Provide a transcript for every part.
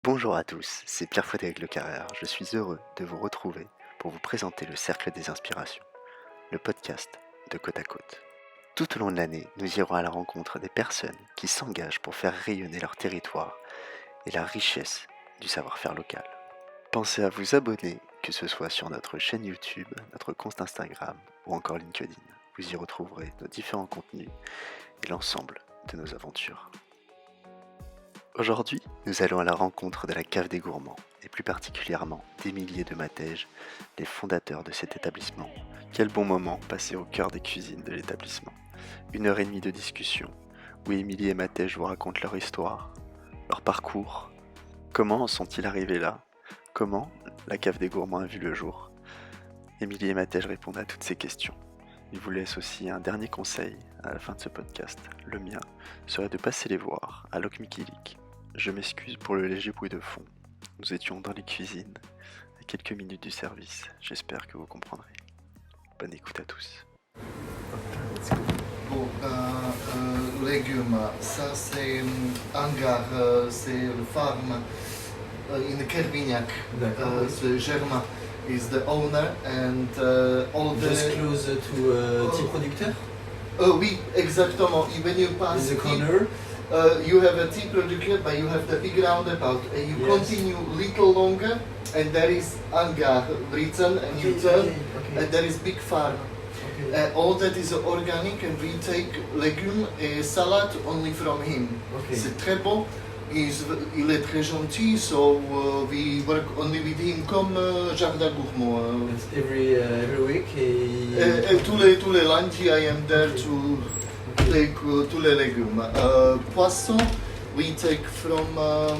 Bonjour à tous, c'est Pierre-Frédéric Lecarrère. Je suis heureux de vous retrouver pour vous présenter le Cercle des Inspirations, le podcast de Côte à Côte. Tout au long de l'année, nous irons à la rencontre des personnes qui s'engagent pour faire rayonner leur territoire et la richesse du savoir-faire local. Pensez à vous abonner, que ce soit sur notre chaîne YouTube, notre compte Instagram ou encore LinkedIn. Vous y retrouverez nos différents contenus et l'ensemble de nos aventures. Aujourd'hui, nous allons à la rencontre de la Cave des Gourmands, et plus particulièrement d'Émilie et de Matej, les fondateurs de cet établissement. Quel bon moment passé au cœur des cuisines de l'établissement. 1h30 de discussion, où Émilie et Matej vous racontent leur histoire, leur parcours. Comment en sont-ils arrivés là? Comment la Cave des Gourmands a vu le jour? Émilie et Matej répondent à toutes ces questions. Ils vous laissent aussi un dernier conseil à la fin de ce podcast. Le mien serait de passer les voir à Locmiquélic. Je m'excuse pour le léger bruit de fond. Nous étions dans les cuisines, à quelques minutes du service. J'espère que vous comprendrez. Bonne écoute à tous. Bon, légumes, ça c'est hangar, c'est le farm in Kervignac. So Germain is the owner and all the... Just close to tea producteur? Oui, exactement. When you pass In the corner? you have a tea producer, but you have the big roundabout, and you continue little longer, and there is hangar written, and you turn, and there is big farm. All that is organic, and we take legumes et salade only from him. C'est très bon. Il est très gentil, so we work only with him comme Jardin Gourmand. Every week? Tous les lundis, I am there to take tous les légumes. Poisson, we take from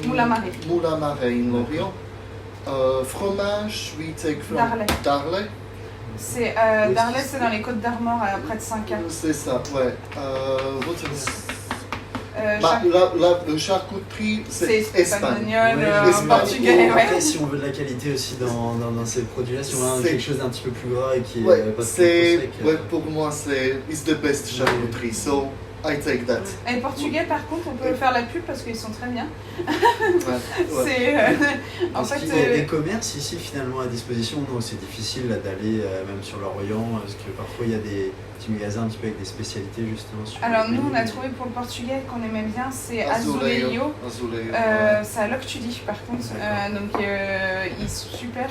Moulin Marais in Lorient. Fromage, we take from Darley. C'est Darley, c'est dans les Côtes d'Armor, près de Saint-Quay. C'est ça, ouais. La charcuterie, c'est espagnol, portugais. Après, si on veut de la qualité aussi dans ces produits-là, si on veut quelque chose d'un petit peu plus gras et qui est pas trop sec. Pour moi, c'est the best charcuterie, so I take that. Et portugais, par contre, on peut faire la pub parce qu'ils sont très bien. C'est en fait. Il y a des commerces ici finalement à disposition, non? C'est difficile d'aller même sur l'Orient, parce que parfois il y a des petits magasins un petit peu avec des spécialités justement. Alors nous, on a trouvé pour le portugais qu'on aimait bien, c'est Azulejo. C'est à Loctudy par contre, donc ils sont super.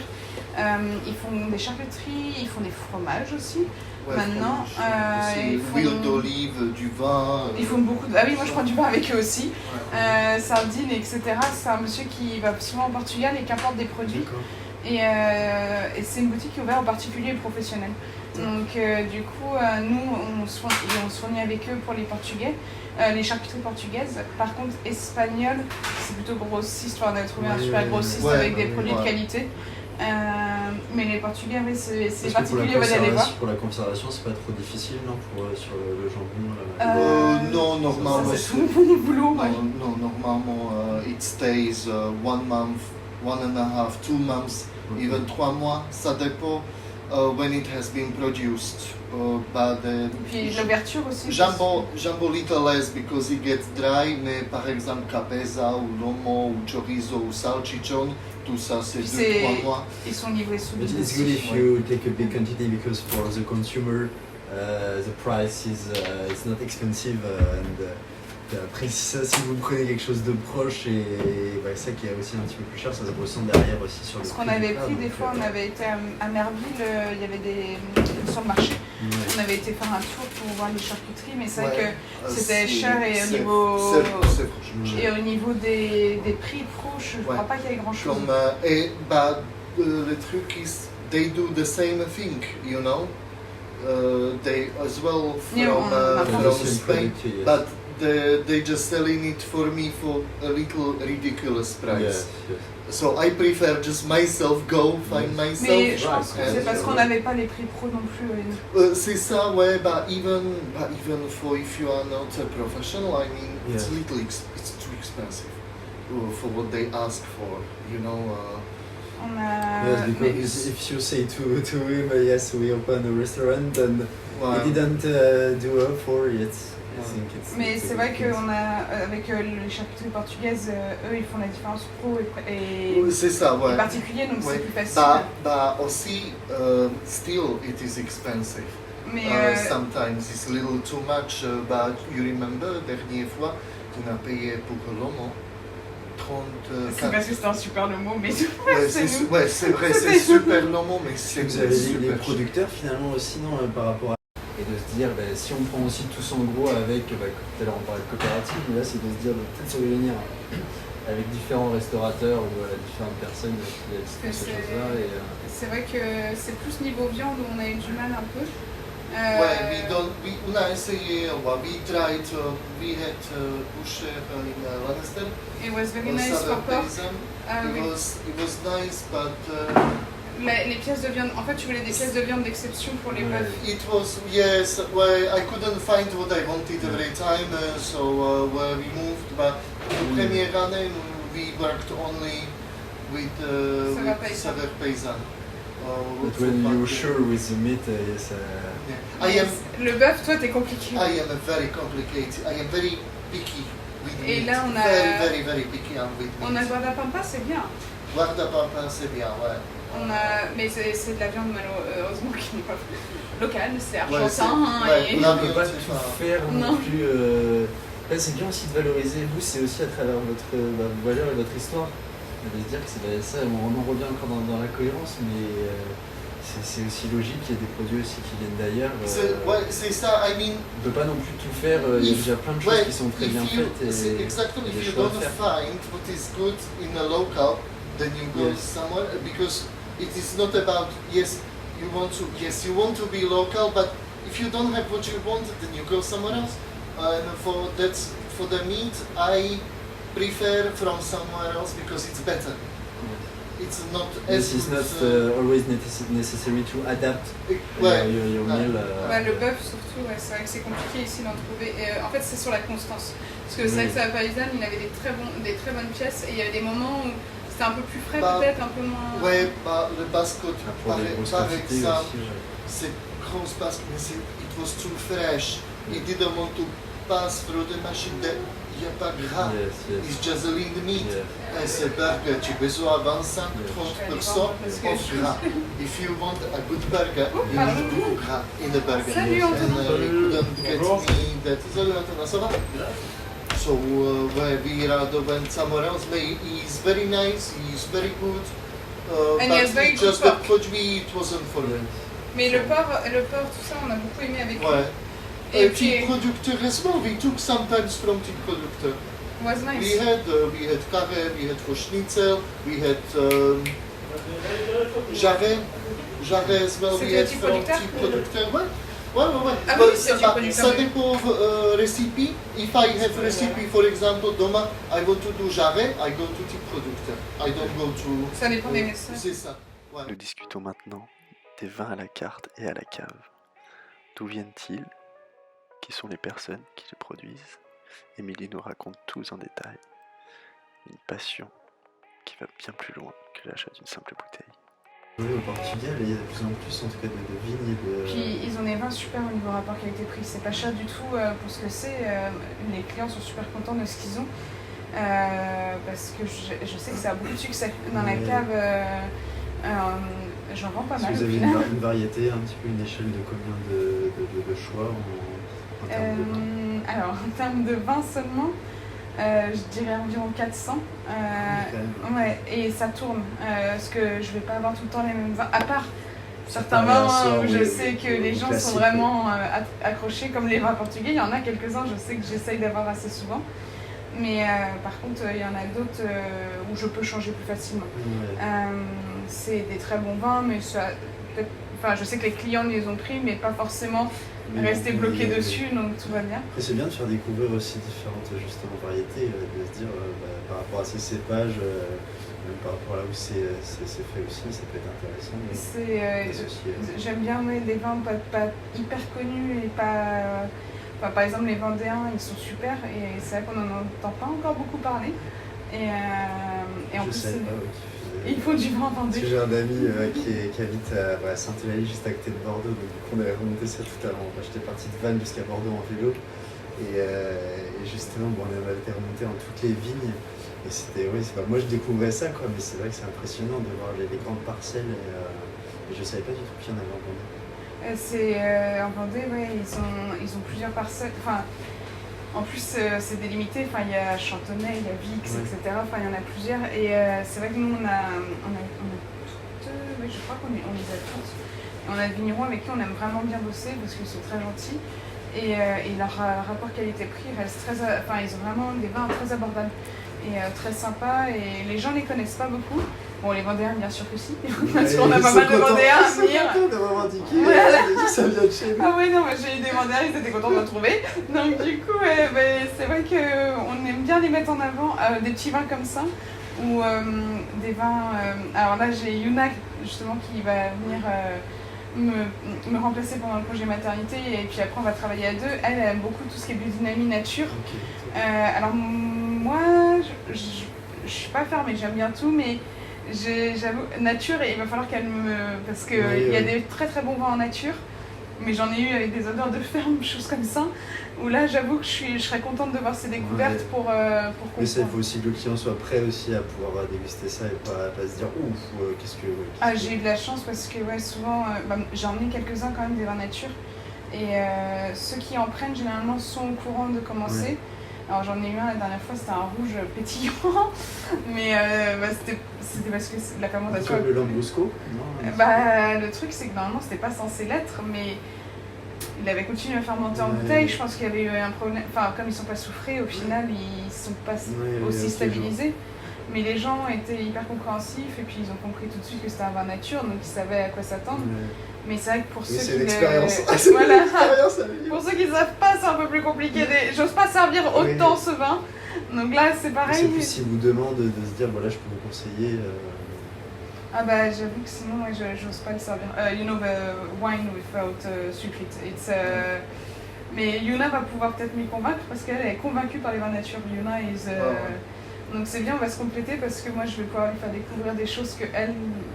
Ils font des charcuteries, ils font des fromages aussi. Maintenant, ils font l'huile d'olive, du vin. Ils font beaucoup de... Ah oui, moi je prends du vin avec eux aussi. Sardines, etc. C'est un monsieur qui va souvent au Portugal et qui apporte des produits. Et c'est une boutique qui est ouverte en particulier aux professionnels. Donc du coup, nous, on se fournit avec eux pour les Portugais, les charcuteries portugaises. Par contre, espagnol, c'est plutôt grossiste. On a trouvé un super grossiste avec des produits de qualité. Mais les Portugais, oui, c'est particulier, on va aller voir. Pour la conservation, c'est pas trop difficile, non, sur le jambon non, normalement. C'est mon boulot. Non, normalement, it stays 1 month, 1.5, 2 months, even 3 mois, ça dépend when it has been produced. Puis l'ouverture aussi. Jambon little less because it gets dry, mais par exemple cabeza ou lomo ou chorizo ou salchichon, tout ça c'est 2-3 mois. Ils sont livrés sous But it's good if you take a big quantity because for the consumer the price is it's not expensive and après si vous prenez quelque chose de proche et ça qui est aussi un petit peu plus cher, ça se ressent derrière aussi sur le prix. Parce qu'on avait pris des fois, on avait été à Merville, il y avait sur le marché. On avait été faire un tour pour voir les charcuteries, mais c'est vrai que c'était cher et au niveau des prix pro, je ne crois pas qu'il y ait grand chose. Le truc is they do the same thing, you know. They as well from Spain, but they just selling it for me for a little ridiculous price. Yes. So I prefer just myself go find myself. Mais je pense que c'est parce qu'on n'avait pas les prix pro non plus. C'est ça, ouais. But even for if you are not a professional, I mean, it's too expensive for what they ask for. You know. Yes, because if you say to him, yes, we open a restaurant and he didn't do it for it. think it's Mais it's a c'est good vrai thing. qu'on a, avec les charcuteries portugaises, eux, ils font la différence pro et C'est ça, ouais. particulier, donc Ouais. c'est plus facile. Bah aussi, still it is expensive. Mais Sometimes it's a little too much, but you remember, dernière fois, on a payé pour l'homme 30... c'est parce que c'était un super le mot, mais Ouais, c'est nous. ouais, c'est vrai, C'était c'est nous. super long, mais c'est Vous avez les super producteurs finalement aussi non, par rapport à... Et de se dire, si on prend aussi tous en gros avec, tout à l'heure on parlait de coopérative, mais là c'est de se dire de peut-être se réunir avec différents restaurateurs ou différentes personnes qui expliquent ces choses-là. C'est vrai que c'est plus niveau viande où on a eu du mal un peu. Ouais, on a essayé, we tried, we had butcher in Lannister. It was very on nice for Southern pork. Paysan. Ah oui. It was nice, but Les pièces de viande, en fait tu voulais des pièces de viande d'exception pour les bœufs. it was, yes, well, I couldn't find what I wanted every time, so we moved, but the première année, we worked only with Southern Paysan. But when you're sure with the meat, yes. Le bœuf, toi, t'es compliqué. I am very complicated. I am very picky with Et meat. là, on a... Very picky with meat. On a guardapampa, c'est bien. Guardapampa, c'est bien, ouais. Mais c'est de la viande malheureusement qui n'est pas locale, c'est Ouais, argentin. ouais, Et... on a On ne peut pas c'est tout pas- faire non Non. plus. Là, c'est bien aussi de valoriser, vous, c'est aussi à travers votre vos valeurs et votre histoire. De se dire que c'est ça, on en revient encore dans la cohérence, mais c'est aussi logique qu'il y ait des produits aussi qui viennent d'ailleurs. Ouais, c'est ça, I mean... On ne peut pas non plus tout faire, il y a déjà plein de choses qui sont très bien faites. Exactly, et des if you choix à don't faire. find what is good in a local, then you go Yes. somewhere, because it is not about, yes, you want to be local, but if you don't have what you want, then you go somewhere else. And for the meat, I prefer from somewhere else because it's better. It's not This as is not good, always necessary to adapt ouais. your meal. Le bœuf surtout, ouais, c'est vrai que c'est compliqué ici d'en trouver. Et, en fait, c'est sur la constance. Parce que c'est vrai que ça paysanne, il avait des très bonnes pièces et il y avait des moments où c'était un peu plus frais, peut-être, un peu moins. Ouais, le basse-côte, Pour par les grosses exemple, quantités aussi. c'est grosse parce que it was too fresh. It didn't want to pass through the machine. Il n'y a pas gras. Yes. It's just a lean meat. Yeah. Et ce burger, tu as besoin de 25-30% of gras. If you want a good burger, you need good gras in the burger. Salut, Antonin. And we couldn't get me that. Salut Antonin, ça va? So we rather went somewhere else. But he is very nice, he is very good. And he has but very good just the pork. produit, it wasn't for me. Mais le porc, tout ça, on a beaucoup aimé avec lui. Ouais. Et Tea puis, producteur as well. We took sometimes from tea producteur. was nice. We had carré, we had for schnitzel, we had jarret as well. We C'était had tea from producteur? tea producteur. Ouais. Ah But oui, c'est tea producteur, ça oui. dépend recipe. If I have recipe, for example, demain, I want to do jarret, I go to tea producteur. I don't go to... Ça dépend des médecins. C'est ça. Ouais. Nous discutons maintenant des vins à la carte et à la cave. D'où viennent-ils? Qui sont les personnes qui les produisent? Émilie nous raconte tout en détail. Une passion qui va bien plus loin que l'achat d'une simple bouteille. Oui, au Portugal, il y a de plus en plus en tout cas de vignes et de... Puis ils ont des vins super au niveau rapport qualité-prix. C'est pas cher du tout pour ce que c'est. Les clients sont super contents de ce qu'ils ont. Parce que je sais que ça a beaucoup de succès. Dans la cave, j'en vends pas Si mal. vous au avez final. une variété, un petit peu une échelle de combien de choix en termes de vin? Alors, en termes de vin seulement, je dirais environ 400. Ouais, et ça tourne. Parce que je vais pas avoir tout le temps les mêmes vins. À part certains vins où je sais que les gens sont vraiment accrochés, comme les vins portugais. Il y en a quelques-uns, je sais que j'essaye d'avoir assez souvent. Mais par contre, il y en a d'autres où je peux changer plus facilement. Ouais. C'est des très bons vins, mais ça, enfin, je sais que les clients les ont pris, mais pas forcément rester bloqués dessus, donc tout va bien. Après, c'est bien de faire découvrir aussi différentes justement variétés, de se dire par rapport à ces cépages, même par rapport à là où c'est fait aussi, ça peut être intéressant. J'aime bien des vins pas hyper connus et pas. Enfin, par exemple, les Vendéens, ils sont super et c'est vrai qu'on n'en entend pas encore beaucoup parler. Et en plus, ils font du vin vendé. J'ai un ami qui habite à Saint-Eulalie, juste à côté de Bordeaux, donc du coup on avait remonté ça tout à l'heure. J'étais parti de Vannes jusqu'à Bordeaux en vélo. Et justement, bon, on avait été remonté dans toutes les vignes. Et c'était, oui, moi je découvrais ça, quoi, mais c'est vrai que c'est impressionnant de voir les grandes parcelles. Et je savais pas du tout qu'il y en avait en Vendée. En Vendée, ouais, ils ont plusieurs parcelles. Enfin, en plus, c'est délimité. Enfin, il y a Chantonnay, il y a Vix, etc. Enfin, il y en a plusieurs. Et c'est vrai que nous, on a toutes. Oui, je crois qu'on les a toutes. Et on a des vignerons avec qui on aime vraiment bien bosser parce qu'ils sont très gentils. Et leur rapport qualité-prix reste très. Enfin, ils ont vraiment des vins très abordables et très sympas. Et les gens les connaissent pas beaucoup. Bon, les Vendéens, bien sûr que si. Parce qu'on a pas mal de Vendéens à venir. Ils sont contents de revendiquer. Voilà. Ça vient de chez nous. Ah ouais, non, j'ai eu des Vendéens, ils étaient contents de me trouver. Donc du coup, c'est vrai qu'on aime bien les mettre en avant, des petits vins comme ça, ou des vins... alors là, j'ai Yuna, justement, qui va venir me remplacer pendant le congé maternité, et puis après, on va travailler à deux. Elle aime beaucoup tout ce qui est biodynamie nature. Okay. Alors moi, je suis pas fermée, j'aime bien tout, mais... J'avoue, nature, et il va falloir qu'elle me... Parce qu'il y a des très très bons vins en nature, mais j'en ai eu avec des odeurs de ferme, choses comme ça, où là j'avoue que je serais contente de voir ces découvertes pour comprendre. Mais ça, il faut aussi que le client soit prêt aussi à pouvoir déguster ça et pas se dire ouf, qu'est-ce que... J'ai eu de la chance parce que souvent, j'ai emmené quelques-uns quand même des vins nature, et ceux qui en prennent généralement sont au courant de commencer. Ouais. Alors j'en ai eu un la dernière fois, c'était un rouge pétillant, mais c'était parce que la fermentation... Comme le Lambrusco, non? Le truc c'est que normalement c'était pas censé l'être, mais il avait continué à fermenter en bouteille. Je pense qu'il y avait eu un problème, enfin comme ils sont pas soufrés, au final ils sont pas aussi stabilisés. Mais les gens étaient hyper compréhensifs et puis ils ont compris tout de suite que c'était un vin nature, donc ils savaient à quoi s'attendre. Mais c'est vrai que pour ceux qui voilà. Pour ceux qui ne savent pas, c'est un peu plus compliqué. J'ose pas servir autant ce vin. Donc là, c'est pareil. C'est plus s'ils vous demandent de se dire, voilà, je peux vous conseiller. J'avoue que sinon, j'ose pas le servir. You know, the wine without sulfite. Mais Yuna va pouvoir peut-être m'y convaincre parce qu'elle est convaincue par les vins nature. Yuna is... Donc c'est bien, on va se compléter parce que moi je vais pouvoir lui faire découvrir des choses qu'elle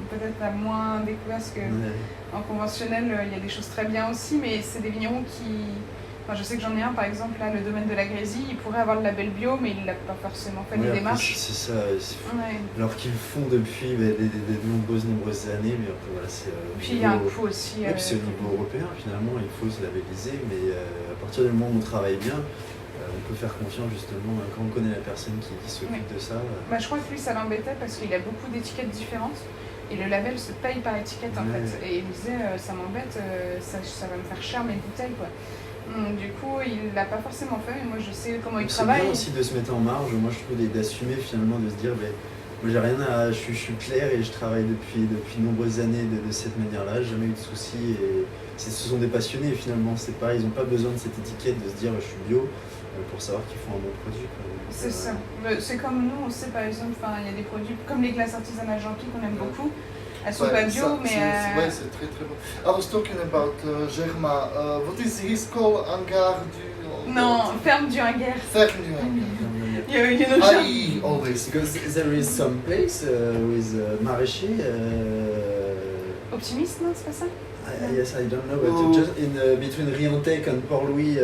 peut-être a moins découvert, parce qu'en conventionnel il y a des choses très bien aussi, mais c'est des vignerons qui... Enfin, je sais que j'en ai un par exemple, là, le domaine de la Grésille, il pourrait avoir le label bio, mais il n'a pas forcément fait les démarches. C'est ça, alors qu'ils le font depuis de nombreuses années, mais après voilà, c'est... Puis il y a un coût aussi... puis c'est au niveau européen finalement, il faut se labelliser, mais à partir du moment où on travaille bien, on peut faire confiance justement quand on connaît la personne qui s'occupe de ça. Je crois que lui ça l'embêtait parce qu'il a beaucoup d'étiquettes différentes et le label se paye par étiquette en fait. Et il me disait ça m'embête, ça va me faire cher mes bouteilles quoi. Du coup il l'a pas forcément fait, mais moi je sais comment il travaille. C'est bien aussi de se mettre en marge, moi je trouve d'assumer finalement, de se dire moi j'ai rien à... Je suis clair et je travaille depuis de nombreuses années de cette manière-là, j'ai jamais eu de soucis et ce sont des passionnés finalement, c'est pas, ils n'ont pas besoin de cette étiquette de se dire je suis bio pour savoir qu'ils font un bon produit. C'est ça. C'est comme nous, on sait par exemple, il y a des produits comme les glaces artisanales Jean-Pi qu'on aime beaucoup. Elles sont pas bio, mais... c'est très très bon. I was talking about Germa. What is his call? Hangar du... Non, ferme du Hangar. Ferme du Hangar. You know, I always... Because there is some place with maraîcher... Optimiste, non, c'est pas ça? Yes, I don't know, but just in between Riantec and Port-Louis.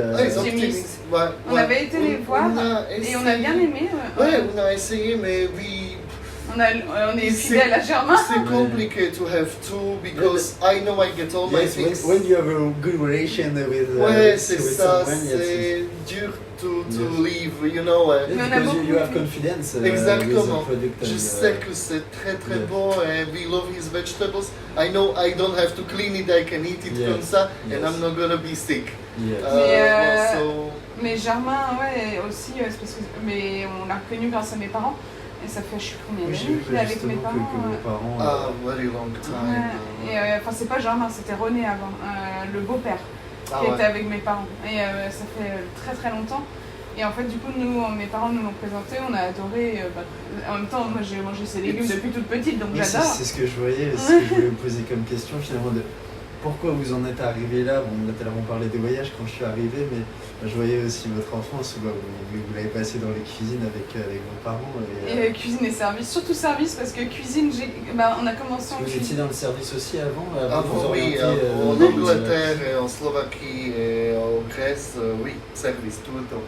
On avait été les voir et on a bien aimé. On a essayé, mais on est fidèle à Germain. C'est compliqué to have two because I know I get all my things. When you have a good relation with c'est ça, c'est dur to leave, you know. Because you have confidence. Exactement. With the product. Je sais que c'est très très bon and we love his vegetables. I know I don't have to clean it, I can eat it comme ça and I'm not gonna be sick. Mais Germain, aussi, c'est parce que on l'a reconnu grâce à mes parents. Et ça fait, je sais plus combien d'années qu'il est avec mes parents. Very long time. C'est pas Germain, c'était René avant, le beau-père, qui était avec mes parents. Et ça fait très très longtemps. Et en fait, du coup, mes parents nous l'ont présenté, on a adoré. En même temps, moi j'ai mangé ces légumes depuis toute petite, donc j'adore. C'est ce que je voyais, ce que je voulais vous poser comme question finalement. pourquoi vous en êtes arrivé là. Bon, là tout à l'heure on parlait des voyages quand je suis arrivé, mais je voyais aussi votre enfance où vous l'avez passé dans les cuisines avec vos parents. Et cuisine et service, surtout service parce que cuisine, on a commencé en Vous étiez cuisine. dans le service aussi avant Avant, oui, en Angleterre, en Slovaquie et en Grèce, oui, service tout le temps.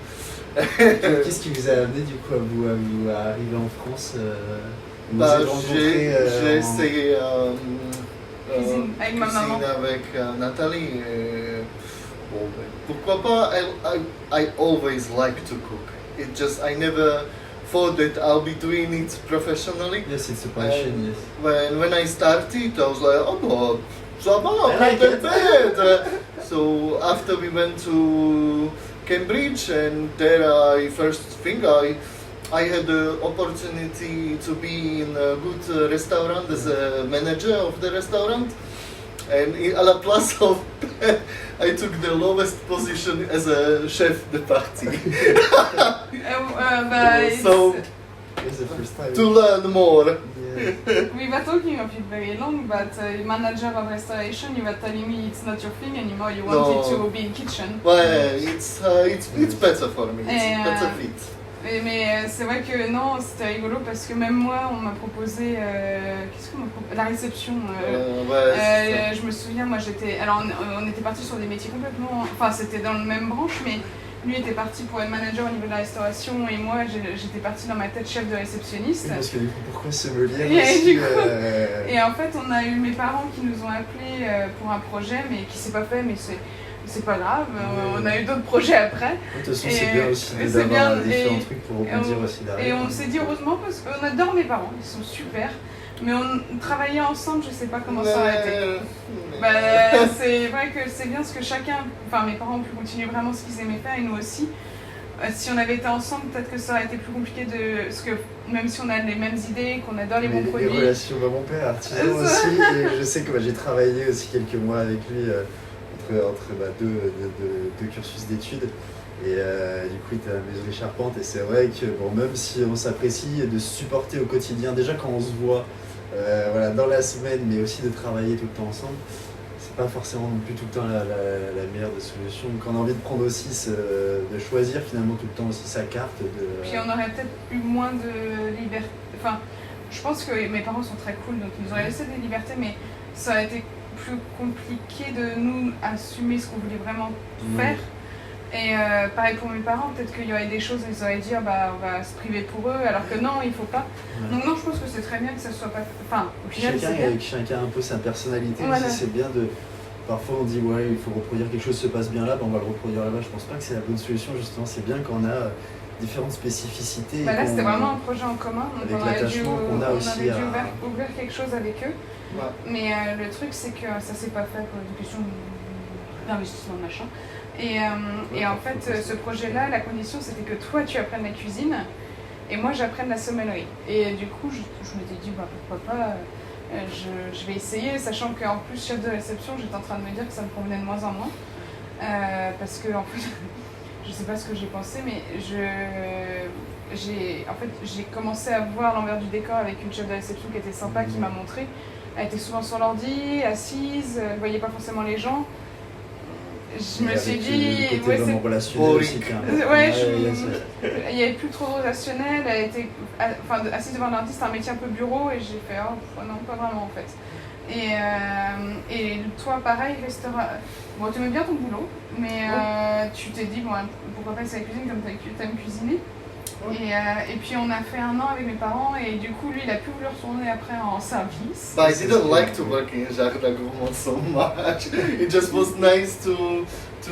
Qu'est-ce qui vous a amené du coup à arriver en France vous Bah, êtes rencontrés, j'ai essayé Cuisine avec ma maman. avec Nathalie. Bon, pourquoi pas? I always like to cook. It just I never thought that I'll be doing it professionally. Yes, it's a passion, yes. When I started, I was like, oh, well, ça va, I like not it. bad. So after we went to Cambridge, and there I had the opportunity to be in a good restaurant as a manager of the restaurant, and à la place of that, I took the lowest position as a chef de partie. So It's the first time. to learn more. Yeah. We were talking of it very long, but manager of restoration, you were telling me it's not your thing anymore. You wanted No. to be in kitchen. Well, it's better for me. It's better fit. Mais c'est vrai que non, c'était rigolo parce que même moi, on m'a proposé, qu'est-ce qu'on m'a proposé, la réception. Je me souviens, moi j'étais, alors on était partis sur des métiers complètement, enfin c'était dans la même branche, mais lui était parti pour être manager au niveau de la restauration et moi j'étais partie dans ma tête chef de réceptionniste. Parce que du coup, pourquoi se me lire Et aussi du coup, et en fait, on a eu mes parents qui nous ont appelés pour un projet, mais qui s'est pas fait, mais c'est pas grave. On a eu d'autres projets après. De toute façon, Et c'est bien aussi c'est d'avoir bien, différents et- trucs pour rebondir aussi derrière. Et on s'est dit heureusement parce qu'on adore mes parents, ils sont super. Mais on travaillait ensemble, je sais pas comment ça aurait été. Bah, c'est vrai que c'est bien parce que chacun, enfin mes parents ont pu continuer vraiment ce qu'ils aimaient faire et nous aussi. Si on avait été ensemble, peut-être que ça aurait été plus compliqué parce que même si on a les mêmes idées, qu'on adore les bons Les produits. relations, mon père artisan aussi, et je sais que j'ai travaillé aussi quelques mois avec lui entre deux cursus d'études. Et du coup, il était à la Maison des Charpentes. Et c'est vrai que bon, même si on s'apprécie de se supporter au quotidien, déjà quand on se voit voilà, dans la semaine, mais aussi de travailler tout le temps ensemble, c'est pas forcément non plus tout le temps la meilleure des solutions. Donc on a envie de prendre aussi, de choisir finalement tout le temps aussi sa carte. Puis on aurait peut-être eu moins de liberté. Enfin, je pense que mes parents sont très cool, donc ils nous auraient laissé des libertés, mais ça aurait été plus compliqué de nous assumer ce qu'on voulait vraiment faire. Et pareil pour mes parents, peut-être qu'il y aurait des choses où ils auraient dit on va se priver pour eux, alors que non, il faut pas. Ouais. Donc non, je pense que c'est très bien que ça soit pas. Enfin, au final, c'est bien. Chacun a un peu sa personnalité Voilà. aussi, c'est bien de. Parfois on dit ouais il faut reproduire quelque chose se passe bien là, on va le reproduire là-bas. Je pense pas que c'est la bonne solution justement, c'est bien qu'on a différentes spécificités. Bah là, qu'on- c'était vraiment un projet en commun, donc avec on aurait dû, l'attachement qu'on a aussi dû à- ouvrir quelque chose avec eux. Ouais. Mais le truc, c'est que ça s'est pas fait pour des questions d'investissement machin. Et en fait, ce projet-là, la condition, c'était que toi, tu apprennes la cuisine et moi, j'apprenne la sommellerie. Et du coup, je m'étais dit, pourquoi pas, je vais essayer, sachant qu'en plus, chef de réception, j'étais en train de me dire que ça me convenait de moins en moins. Parce que, en fait, je sais pas ce que j'ai pensé, mais j'ai commencé à voir l'envers du décor avec une chef de réception qui était sympa, qui m'a montré. Elle était souvent sur l'ordi, assise, elle voyait pas forcément les gens. Je me suis dit, le côté vraiment relationnel Oh, aussi, oui. qui est important. Ouais, yes. il n'y avait plus trop de relationnel, elle était assise devant l'ordi, c'était un métier un peu bureau et j'ai fait non, pas vraiment en fait. Et toi, pareil, restaurant. Bon, tu aimes bien ton boulot, mais tu t'es dit, pourquoi pas essayer la cuisine comme tu aimes cuisiner. Et puis on a fait un an avec mes parents et du coup, lui, il a pu voulu retourner après en service. But I didn't like to work in Jardin Gourmand so much. It just was nice to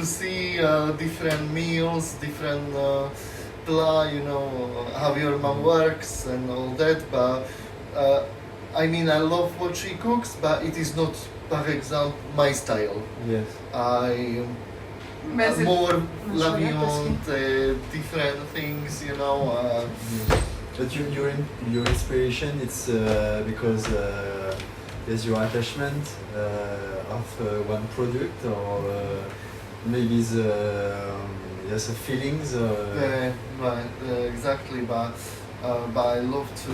see different meals, different plats, you know, how your mom works and all that. But I mean, I love what she cooks, but it is not, par exemple, my style. Yes. Mais c'est- More je regarde labyrinthe, different things, you know. But your inspiration, it's because there's your attachment of one product, or maybe there's a feelings. Exactly, but I love to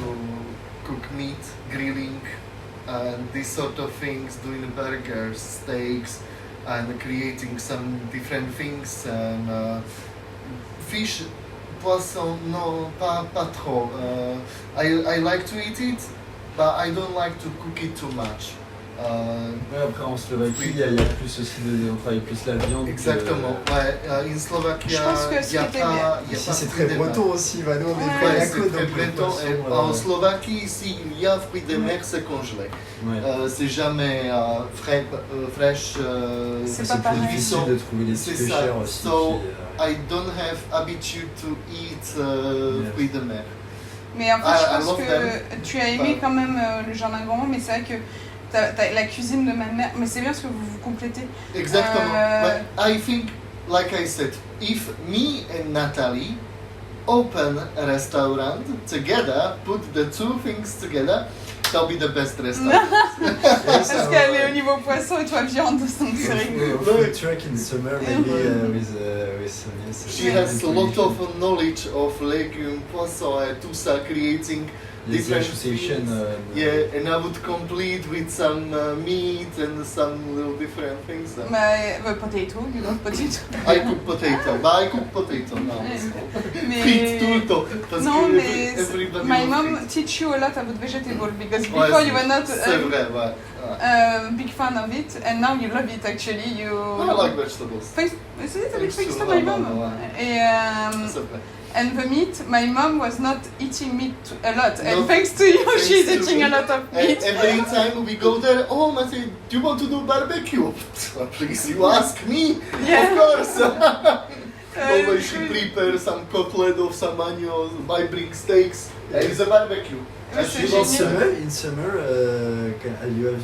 cook meat, grilling, and these sort of things, doing burgers, steaks, and creating some different things. And fish, poisson, no, pas trop. I like to eat it, but I don't like to cook it too much. Ouais, après en Slovaquie, il y a plus aussi on travaille plus la viande. Exactement, ouais. In Slovaquie, Je pense que ce il y a qui était pas. Ici c'est très breton aussi, bah, nous on est Ouais, près de la c'est côte. très donc les breton. poissons, En Slovaquie, ici, il y a fruits de mer, c'est congelé. ouais. C'est jamais fraîche. C'est C'est pas pareil. plus difficile de trouver les C'est trucs ça. chers aussi. So, puis, I don't have habitude to eat Yes. fruits de mer. Mais en fait, I je pense love que them. tu as aimé quand même le jardin gourmand, mais c'est vrai que t'as la cuisine de ma mère, mais c'est bien parce que vous vous complétez. Exactement. But I think, like I said, if me and Natalie open a restaurant together, put the two things together, that'll be the best restaurant. Parce qu'elle est au niveau poisson et toi viande, donc c'est rigolo. Food truck in summer maybe with some yes. She has a lot of knowledge of legume, poisson, et tout ça, creating different association. things. Yeah, and I would complete with some meat and some little different things. Potato, you love potato. I cook potato, but I cook potato now. Frites tout le temps, parce Non, que mais everybody my loves mom frites. teach you a lot about vegetable because Ouais, before you were not c'est vrai, ouais. big fan of it and now you love it actually. You I like vegetables. C'est a bit Thanks thanks to to my my mom. mom, ouais. Et, C'est vrai. and the meat, my mom was not eating meat a lot, and No, thanks to you, thanks she's to eating me. a lot of And meat. every time we go there, oh, I say, do you want to do barbecue? Please, you ask me. Yeah. Of course. Always she Good. prepare some cutlet of some onions, I bring steaks, and it's a barbecue. Ouais, And c'est she In loves génial. it. summer, you have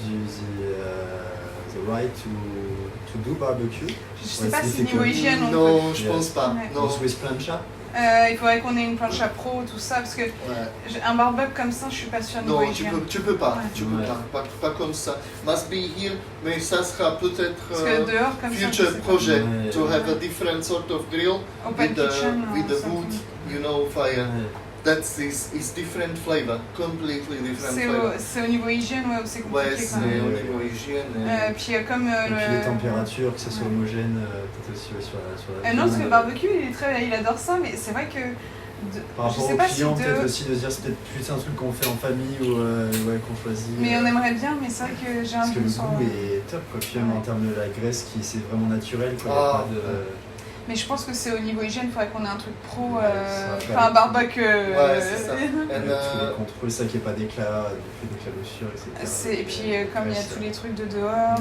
the right to do barbecue. Je sais Ouais, pas c'est si niveau difficult. hygiène on peut. Non, je Yes. pense pas. Ouais. Non. Also with plancha. Il faudrait qu'on ait une planche à pro, tout ça, parce que Ouais. un barbecue comme ça, je suis pas sûre niveau Non, hygiène. tu peux pas, Ouais. tu peux Ouais. pas comme ça. Must be here, mais ça sera peut-être Parce que dehors comme ça, je future sais pas. project Ouais. to have a different sort of grill Open with the kitchen, with the something. wood, you know, fire. Ouais. That's is different flavor, completely different flavor. C'est au niveau hygiène ouais, où c'est Ouais, compliqué c'est quand même. au niveau hygiène. Puis comme Et puis les le... températures, que ça soit Ouais. homogène, peut-être aussi sur la non, parce que le viande. barbecue, il adore ça, mais c'est vrai que... Par je rapport sais aux pas si clients, de... peut-être aussi de se dire c'est peut-être plus un truc qu'on fait en famille ou ouais, qu'on choisit. Mais on aimerait bien, mais c'est vrai que j'ai un Parce que peu le sur... goût est top, quoi. Puis même en termes de la graisse, c'est vraiment naturel, quoi. Il y a Ah, pas de... Mais je pense que c'est au niveau hygiène, il faudrait qu'on ait un truc pro, Ouais, ça va faire enfin un le- barbecue... Ouais, c'est ça. Avec tous les And contrôles, ça qu'il n'y ait pas d'éclat, d'éclaboussure, etc. Et puis comme il y a tous les trucs de dehors...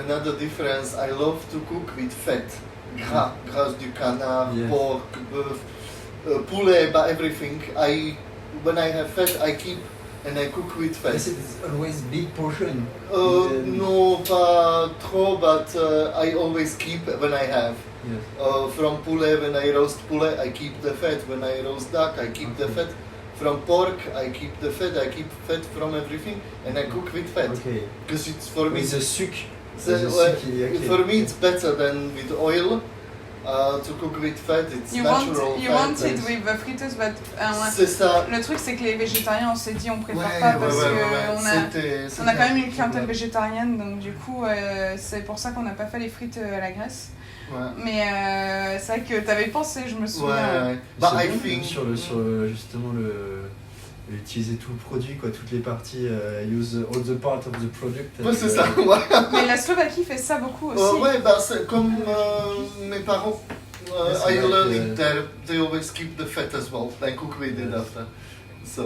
another difference, I love to cook with fat. Gras du canard, Yes. pork, beef, poulet, but everything. When I have fat, I keep and I cook with fat. It's always big portion. No, pas trop, but I always keep when I have. Yes. From poulet, when I roast poulet, I keep the fat. When I roast duck, I keep the fat. From pork, I keep the fat. I keep fat from everything, and I cook with fat. Okay. Because it's for me. With the suc. So, the suc, okay. For me, it's better than with oil. To cook with fat, it's You natural want fat. it with the fritters, but... C'est ça. Le truc, c'est que les végétariens, on s'est dit, on préfère Ouais, pas ouais, parce ouais, qu'on ouais. on a quand même une clientèle végétarienne, donc du coup, c'est pour ça qu'on n'a pas fait les frites à la graisse. Ouais. Mais c'est vrai que t'avais pensé, je me Ouais, souviens. ouais. But C'est I bon, think sur justement utiliser tout le produit, quoi, toutes les parties, use all the part of the product. ouais, c'est ça. Ouais. Mais la Slovaquie fait ça beaucoup aussi. Ouais, bah, c'est comme mes parents. Yes, I like, learned it there. They always keep the fat as well. They cook with it Yes. after. So.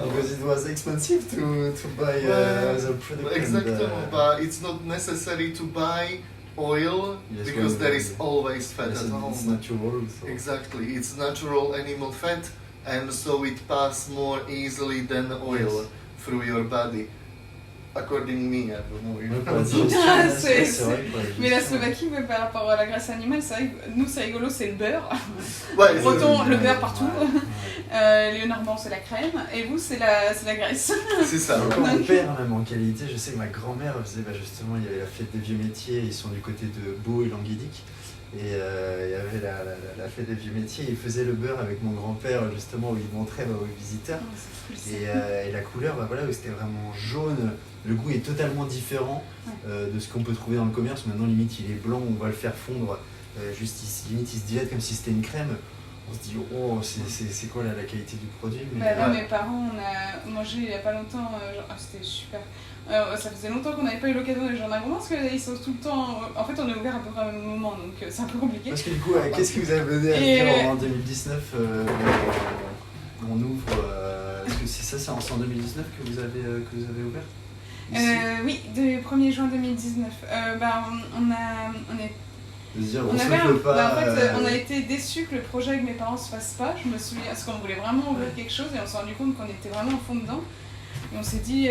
Because it was expensive to buy the product. Exactly, but it's not necessary to buy oil Yes, because well, there is always fat yes, at home. it's natural. So. Exactly, it's natural animal fat, and so it passes more easily than oil Yes. through your body. According me, I don't know. You Ouais, know. pour la digestion, Ah, c'est c'est- vrai que pour la Mais la digestion, Slovaquie, ouais, par rapport à la graisse animale, c'est vrai que nous, c'est rigolo, c'est le beurre. Ouais, Breton, ouais, le beurre partout. ouais. Léonard, c'est la crème. Et vous, c'est la graisse. c'est ça. Encore on perd même en qualité. Je sais que ma grand-mère faisait justement, il y avait la fête des vieux métiers, ils sont du côté de Beau et Languédic. Et il y avait la fête des vieux métiers, il faisait le beurre avec mon grand-père justement où il montrait aux visiteurs. Et la couleur, voilà, c'était vraiment jaune. Le goût est totalement différent de ce qu'on peut trouver dans le commerce. Maintenant, limite, il est blanc, on va le faire fondre. Juste ici, limite, il se dilate comme si c'était une crème. On se dit, oh, c'est quoi la qualité du produit? Mais là, mes parents, on a mangé il n'y a pas longtemps, c'était super. Ça faisait longtemps qu'on n'avait pas eu l'occasion de jardin gourmand parce qu'ils sont tout le temps. En fait, on est ouvert à peu près au même moment, donc c'est un peu compliqué. Parce que du coup, qu'est-ce que vous avez mené à dire en 2019 on ouvre. Est-ce que c'est en 2019 que vous avez ouvert? Oui, du 1er juin 2019. On a été déçus que le projet avec mes parents se fasse pas. Je me souviens, parce qu'on voulait vraiment ouvrir quelque chose et on s'est rendu compte qu'on était vraiment au fond dedans. Et on s'est dit,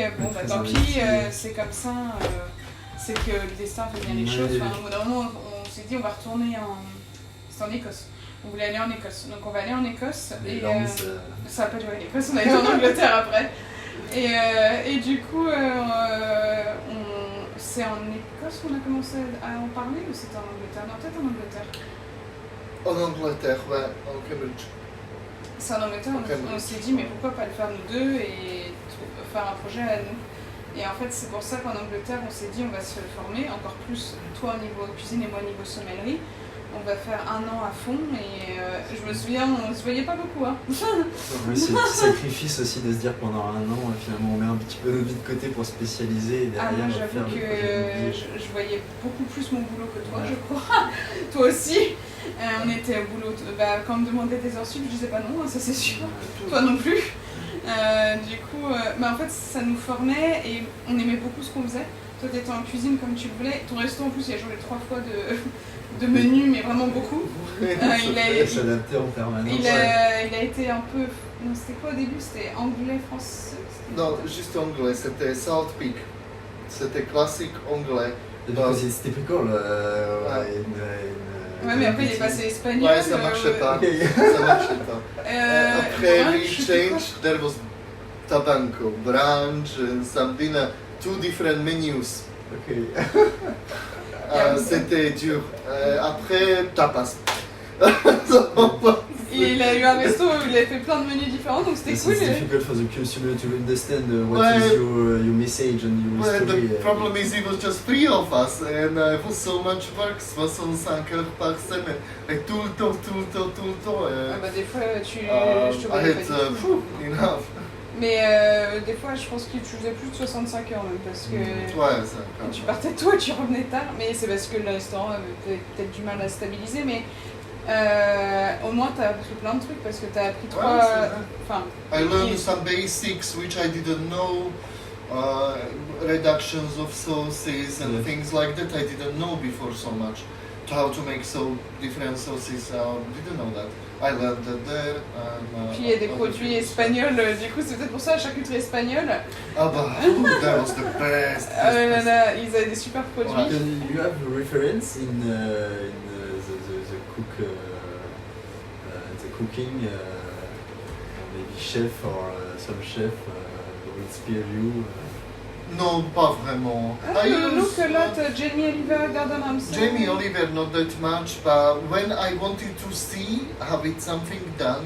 tant pis, c'est comme ça, c'est que le destin fait bien les choses. Enfin, au bout d'un moment, on s'est dit, on va retourner c'était en Écosse. On voulait aller en Écosse. Donc on va aller en Écosse. Ça n'a pas duré l'Écosse, on est allé en Angleterre après. Et du coup, c'est en Écosse qu'on a commencé à en parler ou c'était en Angleterre? Non, peut-être en Angleterre. En Angleterre, ouais, en Cambridge. C'est en Angleterre, on s'est dit mais pourquoi pas le faire nous deux et faire un projet à nous. Et en fait c'est pour ça qu'en Angleterre on s'est dit on va se former encore plus, toi au niveau cuisine et moi au niveau sommellerie. On va faire 1 an à fond et je me souviens, on ne se voyait pas beaucoup. Hein. Oui, c'est un sacrifice aussi de se dire pendant 1 an, finalement on met un petit peu notre vie de côté pour spécialiser et derrière moi j'avoue que je voyais beaucoup plus mon boulot que toi, je crois. Toi aussi. On était au boulot, quand on me demandait des heures sup, je disais pas non, ça c'est sûr. Toi non plus. Du coup, en fait ça nous formait et on aimait beaucoup ce qu'on faisait. Toi t'étais en cuisine comme tu le voulais. Ton resto en plus il a changé 3 fois de menu, mais vraiment beaucoup. Il a s'adapter en permanence. Il a été un peu. Non, c'était quoi au début? C'était anglais, français? Non, juste anglais, c'était South Peak. C'était classique anglais. C'était pickle. Ouais, mais après il est passé espagnol. Ouais, ça marchait pas. Ça marchait pas. Après, we changed, there was tabanco, brunch, and some dinner, 2 different menus. Okay. C'était dur. Après, tapas. Il a eu un resto où il a fait plein de menus différents, donc c'était cool. It's difficult for the consumer to understand what is your message and your story. The problem is it was just 3 of us and it was so much work, 65 heures par semaine. Et tout le temps. Des fois, je te voyais pas du tout. Enough. Mais des fois, je pense que tu faisais plus de 65 heures même, parce que tu partais tôt et tu revenais tard. Mais c'est parce que le restaurant avait peut-être du mal à stabiliser, mais au moins tu as appris plein de trucs, parce que tu as appris 3... I learned some basics which I didn't know, reductions of sauces and things like that I didn't know before so much. How to make so different sauces, didn't know that. I learned that there. Puis il y a des produits espagnols, du coup c'est peut-être pour ça la charcuterie espagnole. Ah bah, that was the best. Ils avaient des super produits. You have a reference in the cooking, maybe chef or some chef who inspire you? Non, pas vraiment. Look a lot, Jamie Oliver, Gordon Ramsay. Jamie Oliver, not that much, but when I wanted to see how it's something done,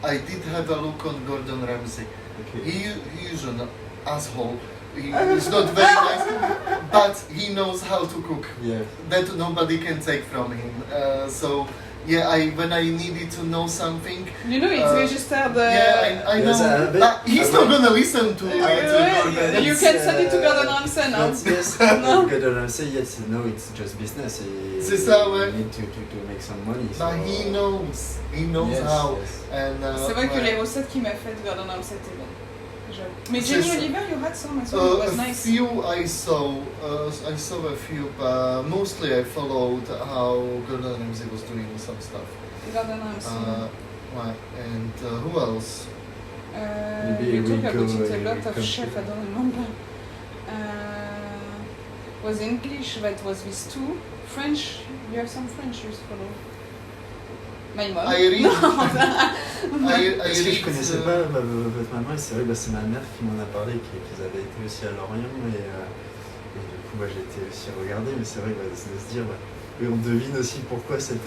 I did have a look on Gordon Ramsay. Okay. He is an asshole. He's not very nice, but he knows how to cook. Yeah. That nobody can take from him. When I needed to know something. You know, it's registered. I know. He's not gonna listen to Gordon. You can send it to Gordon Ramsay now. Yes, Gordon Ramsay, yes, no, it's just business. C'est ça, ouais. You need to make some money. But he knows. He knows how. Yes. And, c'est vrai que les recettes qu'il m'a faites, Gordon Ramsay, étaient bonnes. Mais Jamie Oliver, you had some as well. It was nice. A few I saw a few, but mostly I followed how Gordon Ramsay was doing some stuff. Gordon Ramsay. And who else? Maybe we talk about it a lot Rico of chefs, I don't remember. Was English, that was these 2. French, you have some French you follow. My mom. I read. Parce que je connaissais pas votre maman, et c'est vrai, c'est ma mère qui m'en a parlé, qu'ils avaient été aussi à Lorient, et du coup j'ai été aussi regarder, mais c'est vrai de se dire, Mais on devine aussi pourquoi cette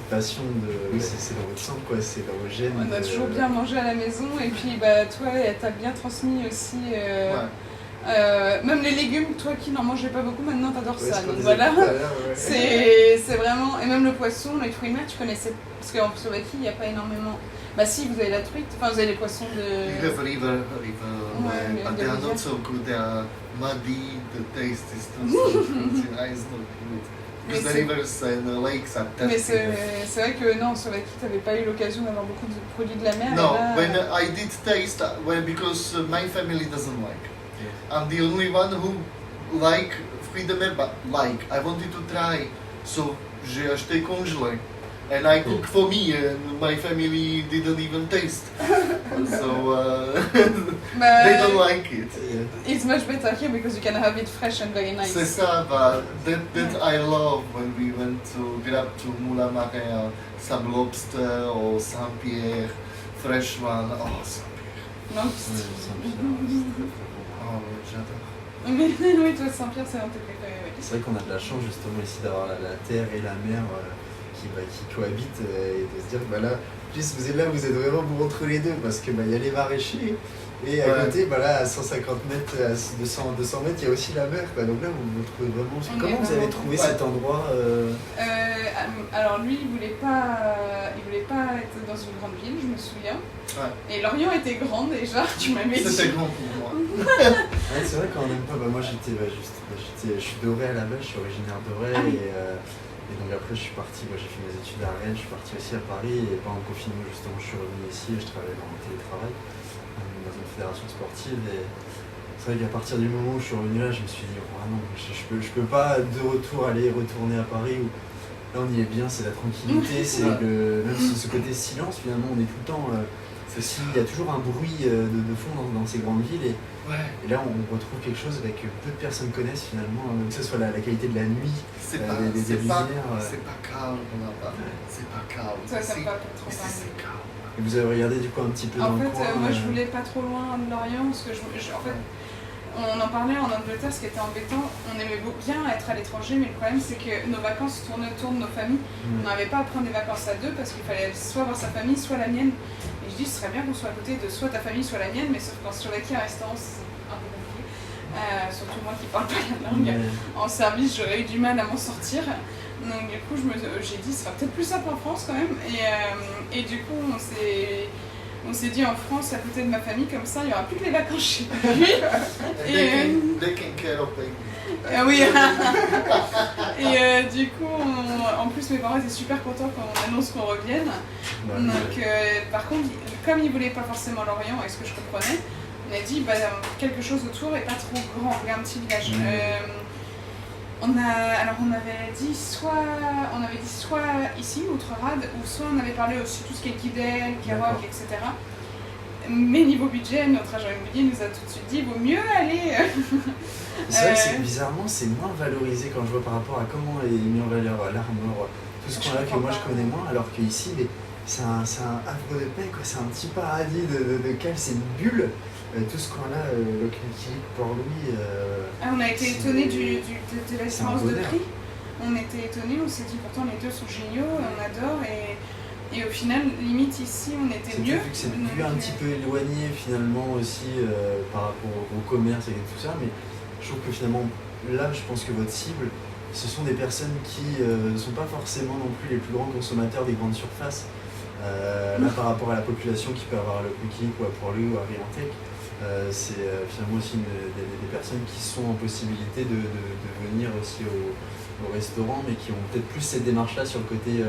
passion de. Oui, c'est dans votre sang, quoi, c'est dans vos gènes. On a toujours bien mangé à la maison et puis bah, toi, elle t'a bien transmis aussi. Même les légumes, toi qui n'en mangeais pas beaucoup, maintenant t'adores ça. Donc voilà, c'est vraiment. Et même le poisson, les fruits de mer, tu connaissais. Parce qu'en Slovaquie, il n'y a pas énormément. Bah si, vous avez la truite, enfin vous avez les poissons de. You have river, but they are not so good. They are muddy. The taste is not so good. It's not good. Because the rivers and the lakes are Mais tasty. c'est vrai que non, en Slovaquie, tu n'avais pas eu l'occasion d'avoir beaucoup de produits de la mer. No, là, when I did taste, because my family doesn't like. I'm the only one who like fruits de mer, but like. I wanted to try, so j'ai acheté congelé. And I cook for me, and my family didn't even taste. So they don't like it. It's much better here because you can have it fresh and very nice. C'est ça, but that I love when we went to grab to Moulin Marin some lobster or Saint-Pierre, fresh one. Oh, Saint-Pierre. Non, Oh, j'adore. oui, toi, Saint-Pierre, c'est un de tes préférés. Oui. C'est vrai qu'on a de la chance justement ici d'avoir la terre et la mer qui cohabitent et de se dire que bah là, juste vous êtes là, vous êtes vraiment vous entre les deux parce que bah, y a les maraîchers et à côté, bah là, à 150 mètres, à 200 mètres, il y a aussi la mer. Quoi. Donc là, vous vous trouvez vraiment. Comment vous avez trouvé cet endroit Alors lui, il voulait pas être dans une grande ville, je me souviens. Ouais. Et Lorient était grand déjà, tu m'avais dit. C'était grand pour moi. Ouais, c'est vrai qu'on n'aime pas. Bah, moi, je suis doré à la base, je suis originaire d'Auray. Et donc après, je suis parti. Moi, j'ai fait mes études à Rennes, je suis parti aussi à Paris. Et pendant le confinement, justement, je suis revenu ici et je travaillais dans le télétravail, dans une fédération sportive. Et c'est vrai qu'à partir du moment où je suis revenu là, je me suis dit, oh non, je peux pas de retour retourner à Paris. Là, on y est bien, c'est la tranquillité, c'est même ce côté silence, finalement, on est tout le temps. Il y a toujours un bruit de fond dans ces grandes villes. Et là, on retrouve quelque chose que peu de personnes connaissent finalement, que ce soit la qualité de la nuit, C'est des pas calme là-bas. Ouais. C'est pas calme. Ça, ça me pas trop Ici, parler. c'est calme. Et vous avez regardé du coup un petit peu dans En le fait, coin. moi je voulais pas trop loin de Lorient parce que en fait, on en parlait en Angleterre, ce qui était embêtant. On aimait bien être à l'étranger, mais le problème c'est que nos vacances tournaient autour de nos familles. On n'arrivait pas à prendre des vacances à deux parce qu'il fallait soit voir sa famille, soit la mienne. Et je dis, ce serait bien qu'on soit à côté de soit ta famille, soit la mienne, mais sauf qu'en Slovaquie, un restaurant, c'est un peu compliqué. Surtout moi qui parle pas la langue. En service, j'aurais eu du mal à m'en sortir. Donc du coup, j'ai dit, ce sera peut-être plus simple en France quand même. Et du coup, on s'est dit en France, à côté de ma famille, comme ça, il n'y aura plus que les vacances chez lui. They can care of baby. Oui. Et du coup, en plus, mes parents étaient super contents quand on annonce qu'on revienne. Donc, par contre, comme ils ne voulaient pas forcément Lorient, et ce que je comprenais, on a dit quelque chose autour et pas trop grand, un petit village. On avait dit soit ici, Outrerade, ou soit on avait parlé aussi tout ce qui est Guidel, Kéroc, etc. Mais niveau budget, notre agent immobilier nous a tout de suite dit il vaut mieux aller. C'est vrai que bizarrement, c'est moins valorisé quand je vois par rapport à comment est mis en valeur l'Armor, tout ce qu'on a que moi je connais moins, alors qu'ici, c'est un havre de paix, quoi. C'est un petit paradis de calme, c'est une bulle. Tout ce qu'on a, le Clinique, Port-Louis. On a été étonnés de la différence de prix. On était étonnés, on s'est dit pourtant les deux sont géniaux, on adore. Et au final, limite ici, on était mieux. Vu que c'est plus un petit peu éloigné finalement aussi par rapport au commerce et tout ça, mais je trouve que finalement, là, je pense que votre cible, ce sont des personnes qui ne sont pas forcément non plus les plus grands consommateurs des grandes surfaces. Là, par rapport à la population qui peut avoir le Clinique ou à Port-Louis ou à Riantec, c'est finalement aussi des personnes qui sont en possibilité de venir aussi au restaurant, mais qui ont peut-être plus cette démarche-là sur le côté,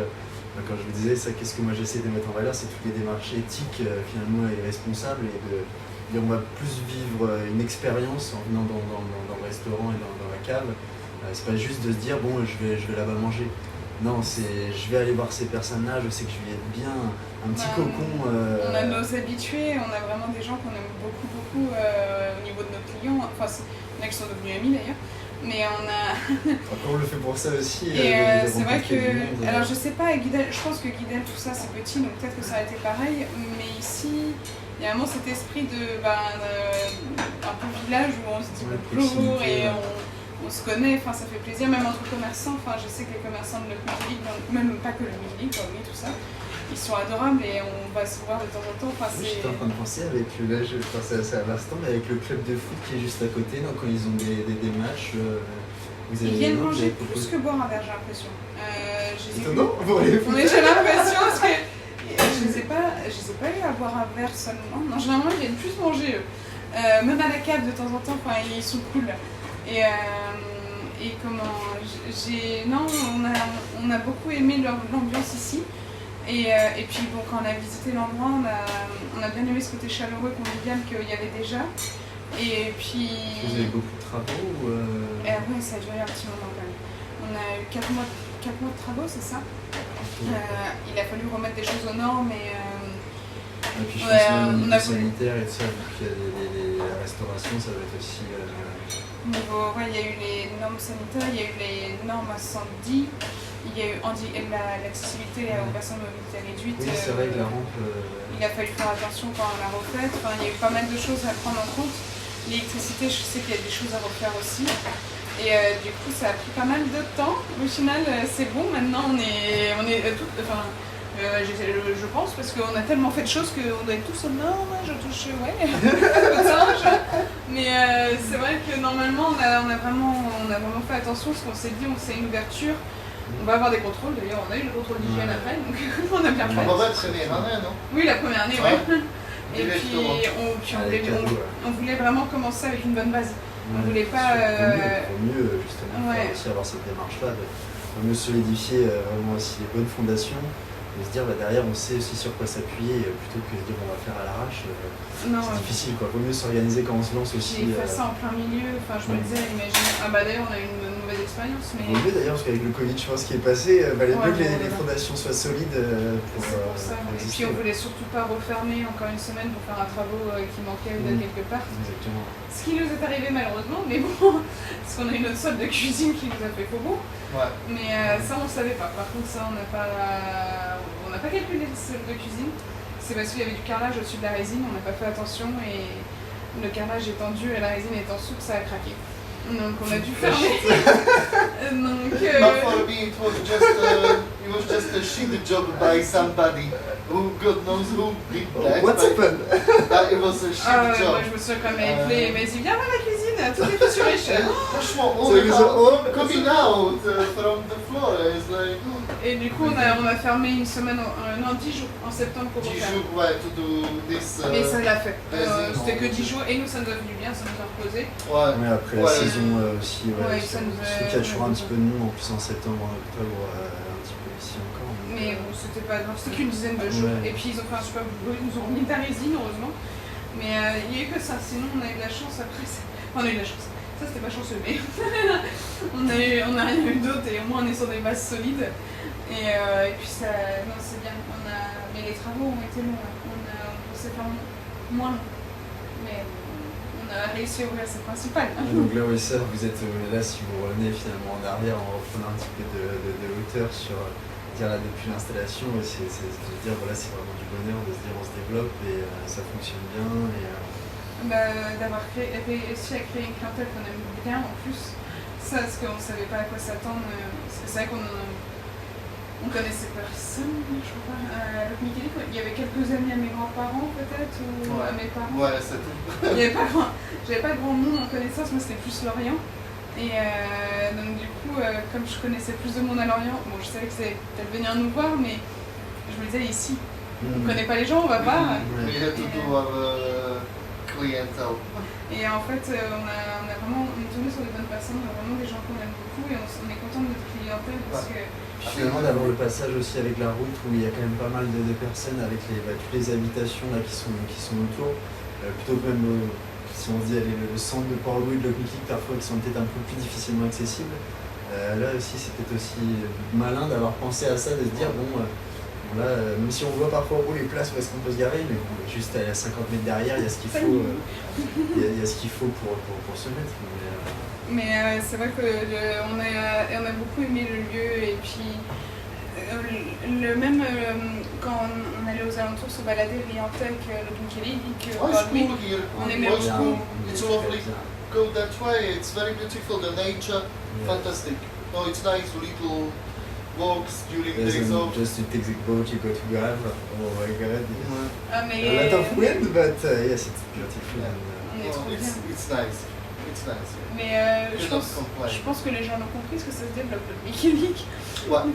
quand je vous disais ça, qu'est-ce que moi j'essaie de mettre en valeur, c'est toutes les démarches éthiques finalement et responsables, et on va plus vivre une expérience en venant dans le restaurant et dans la cave. C'est pas juste de se dire bon je vais là-bas manger. Non, je vais aller voir ces personnes-là, je sais que je vais être bien, un petit cocon. On a nos habitués, on a vraiment des gens qu'on aime beaucoup au niveau de nos clients. Enfin, il y en a qui sont devenus amis d'ailleurs. Mais on a. Après, on le fait pour ça aussi. Et c'est vrai que. Alors, je sais pas, Guidel, je pense que Guidel, tout ça, c'est petit, donc peut-être que ça a été pareil. Mais ici, il y a vraiment cet esprit de. Un peu village où on se dit bonjour et on se connaît, enfin ça fait plaisir, même entre commerçants. Enfin, je sais que les commerçants de le Mickey, même pas que le Mickey, comme lui, tout ça, ils sont adorables et on va se voir de temps en temps. Enfin, J'étais en train de penser avec là, je pensais à ça à l'instant, mais avec le club de foot qui est juste à côté, donc quand ils ont des matchs, vous avez ils viennent manger plus que boire un verre, j'ai l'impression. Étonnant, vous voyez. Oui, j'ai l'impression parce que je ne sais pas eu à boire un verre seulement. Non, généralement ils viennent plus manger eux. Même à la cave de temps en temps, enfin, ils sont cool. Et comment non, on a beaucoup aimé l'ambiance ici. Et puis bon, quand on a visité l'endroit, on a bien aimé ce côté chaleureux, convivial qu'il y avait déjà. Et puis. Vous avez beaucoup de travaux ou Oui, ça a duré un petit moment quand même. On a eu 4 mois de travaux, c'est ça. Il a fallu remettre des choses aux normes et puis je pense même au niveau sanitaire et tout ça, vu qu'il y a la restauration, ça va être aussi... il y a eu les normes sanitaires, il y a eu les normes incendie, il y a eu l'accessibilité aux personnes à mobilité réduite. Oui, c'est vrai que la rampe... Il a fallu faire attention quand on l'a refaite, enfin, il y a eu pas mal de choses à prendre en compte. L'électricité, je sais qu'il y a des choses à refaire aussi. Et du coup, ça a pris pas mal de temps. Au final, c'est bon. Maintenant, on est tout. Enfin, je pense, parce qu'on a tellement fait de choses qu'on doit être tous au nord. Je touche, ouais, mais c'est vrai que normalement, on a vraiment fait attention. Ce qu'on s'est dit, c'est une ouverture. On va avoir des contrôles. D'ailleurs, on a eu le contrôle d'hygiène après, donc on a bien fait. On va être première année, non? Oui, la première année, ouais. Et puis, on voulait vraiment commencer avec une bonne base. On voulait pas. Faut mieux justement aussi avoir cette démarche-là, faut mieux solidifier vraiment aussi les bonnes fondations, et se dire derrière on sait aussi sur quoi s'appuyer plutôt que de dire on va faire à l'arrache. C'est difficile quoi. Vaut mieux s'organiser quand on se lance aussi. J'ai fait ça en plein milieu. Enfin, je me disais, imagine. D'ailleurs, on a eu une mauvaise expérience. Mais... Vaut mieux d'ailleurs parce qu'avec le Covid, je pense ce qui est passé, valait mieux que les fondations soient solides pour. C'est pour ça. Et puis on voulait surtout pas refermer encore une semaine pour faire un travaux qui manquait de quelque part. Exactement. Ce qui nous est arrivé malheureusement, mais bon, parce qu'on a une autre salle de cuisine qui nous a fait faux beau. Ouais. Mais ça on savait pas. Par contre ça on n'a pas calculé le salle de cuisine. C'est parce qu'il y avait du carrelage au-dessus de la résine, on n'a pas fait attention et le carrelage étant dur et la résine étant souple, ça a craqué. Donc on a dû fermer. Donc, But for me it was just a shit job by somebody who God knows who did that. What's happened? It was a shit job. Moi je me souviens quand même avec les mais il viens à la cuisine, tout est fissuré cher. Franchement, all coming out from the floor is like. Et du coup on a fermé une semaine, 10 jours en septembre pour 10 refaire. jours, ouais, to do this. Mais ça l'a fait. C'était que 10 10 jours et nous ça nous a fait du bien, ça nous a reposé. Ouais. Mais après la saison aussi, ça nous a... Surtout qu'il y a toujours un petit peu de monde en plus en septembre, en octobre, un petit peu ici encore. Mais bon, c'était pas grave, c'était qu'une dizaine de jours. Et puis ils ont fait un super boulot, ils nous ont remis de la résine heureusement. Mais il n'y a eu que ça, sinon on a eu de la chance après. On a eu de la chance. Ça c'était pas chanceux, mais on a rien eu d'autre et au moins on est sur des bases solides. Et puis ça, non c'est bien. Mais les travaux ont été longs. On pensait faire moins long. Mais on a réussi à ouvrir, c'est principal. Donc là, oui, ça, vous êtes là, si vous revenez finalement en arrière en reprenant un petit peu de hauteur sur là depuis l'installation, c'est de se dire voilà, c'est vraiment du bonheur de se dire on se développe et ça fonctionne bien. D'avoir réussi à créer une clientèle qu'on aime bien en plus, ça parce qu'on ne savait pas à quoi s'attendre. C'est vrai qu'on connaissait personne, je crois pas. Il y avait quelques amis à mes grands-parents peut-être ou à mes parents. Ouais, c'est tout. J'avais pas grand monde en connaissance, moi c'était plus Lorient. Et donc du coup, comme je connaissais plus de monde à Lorient, bon je savais que c'était peut-être venir nous voir, mais je me disais ici, on connaît pas les gens, on va pas. We had to do our clientèle. Et en fait, on est tombé sur des bonnes personnes, on a vraiment des gens qu'on aime beaucoup et on est content de notre clientèle parce que... Finalement d'avoir le passage aussi avec la route où il y a quand même pas mal de personnes avec toutes les habitations là, qui sont autour, plutôt que même si on se dit allez, le centre de Port-Louis, de Locmiquelic parfois qui sont peut-être un peu plus difficilement accessibles. Là aussi c'est peut-être aussi malin d'avoir pensé à ça, de se dire là, même si on voit parfois en haut les places où est-ce qu'on peut se garer, mais bon, juste à 50 mètres derrière il y a ce qu'il faut, il y a ce qu'il faut pour se mettre. Mais c'est vrai qu'on a beaucoup aimé le lieu et puis quand on allait aux alentours se balader, Riantec, Locmiquelic, Oh, it's cool here. on aimait Oh, it's beaucoup. cool. It's lovely. go that way. It's very beautiful. The nature, fantastic. No, it's nice little walks during Yes, days and off. just to take the boat, you go to Grave. Oh my god. Ah, A mais lot of wind, but yes, it's beautiful. Yeah. And, on est trop bien. It's nice. It's nice. Mais je Cannot pense, complain. je pense que les gens l'ont compris parce que ça se développe le Wikileaks. Ouais.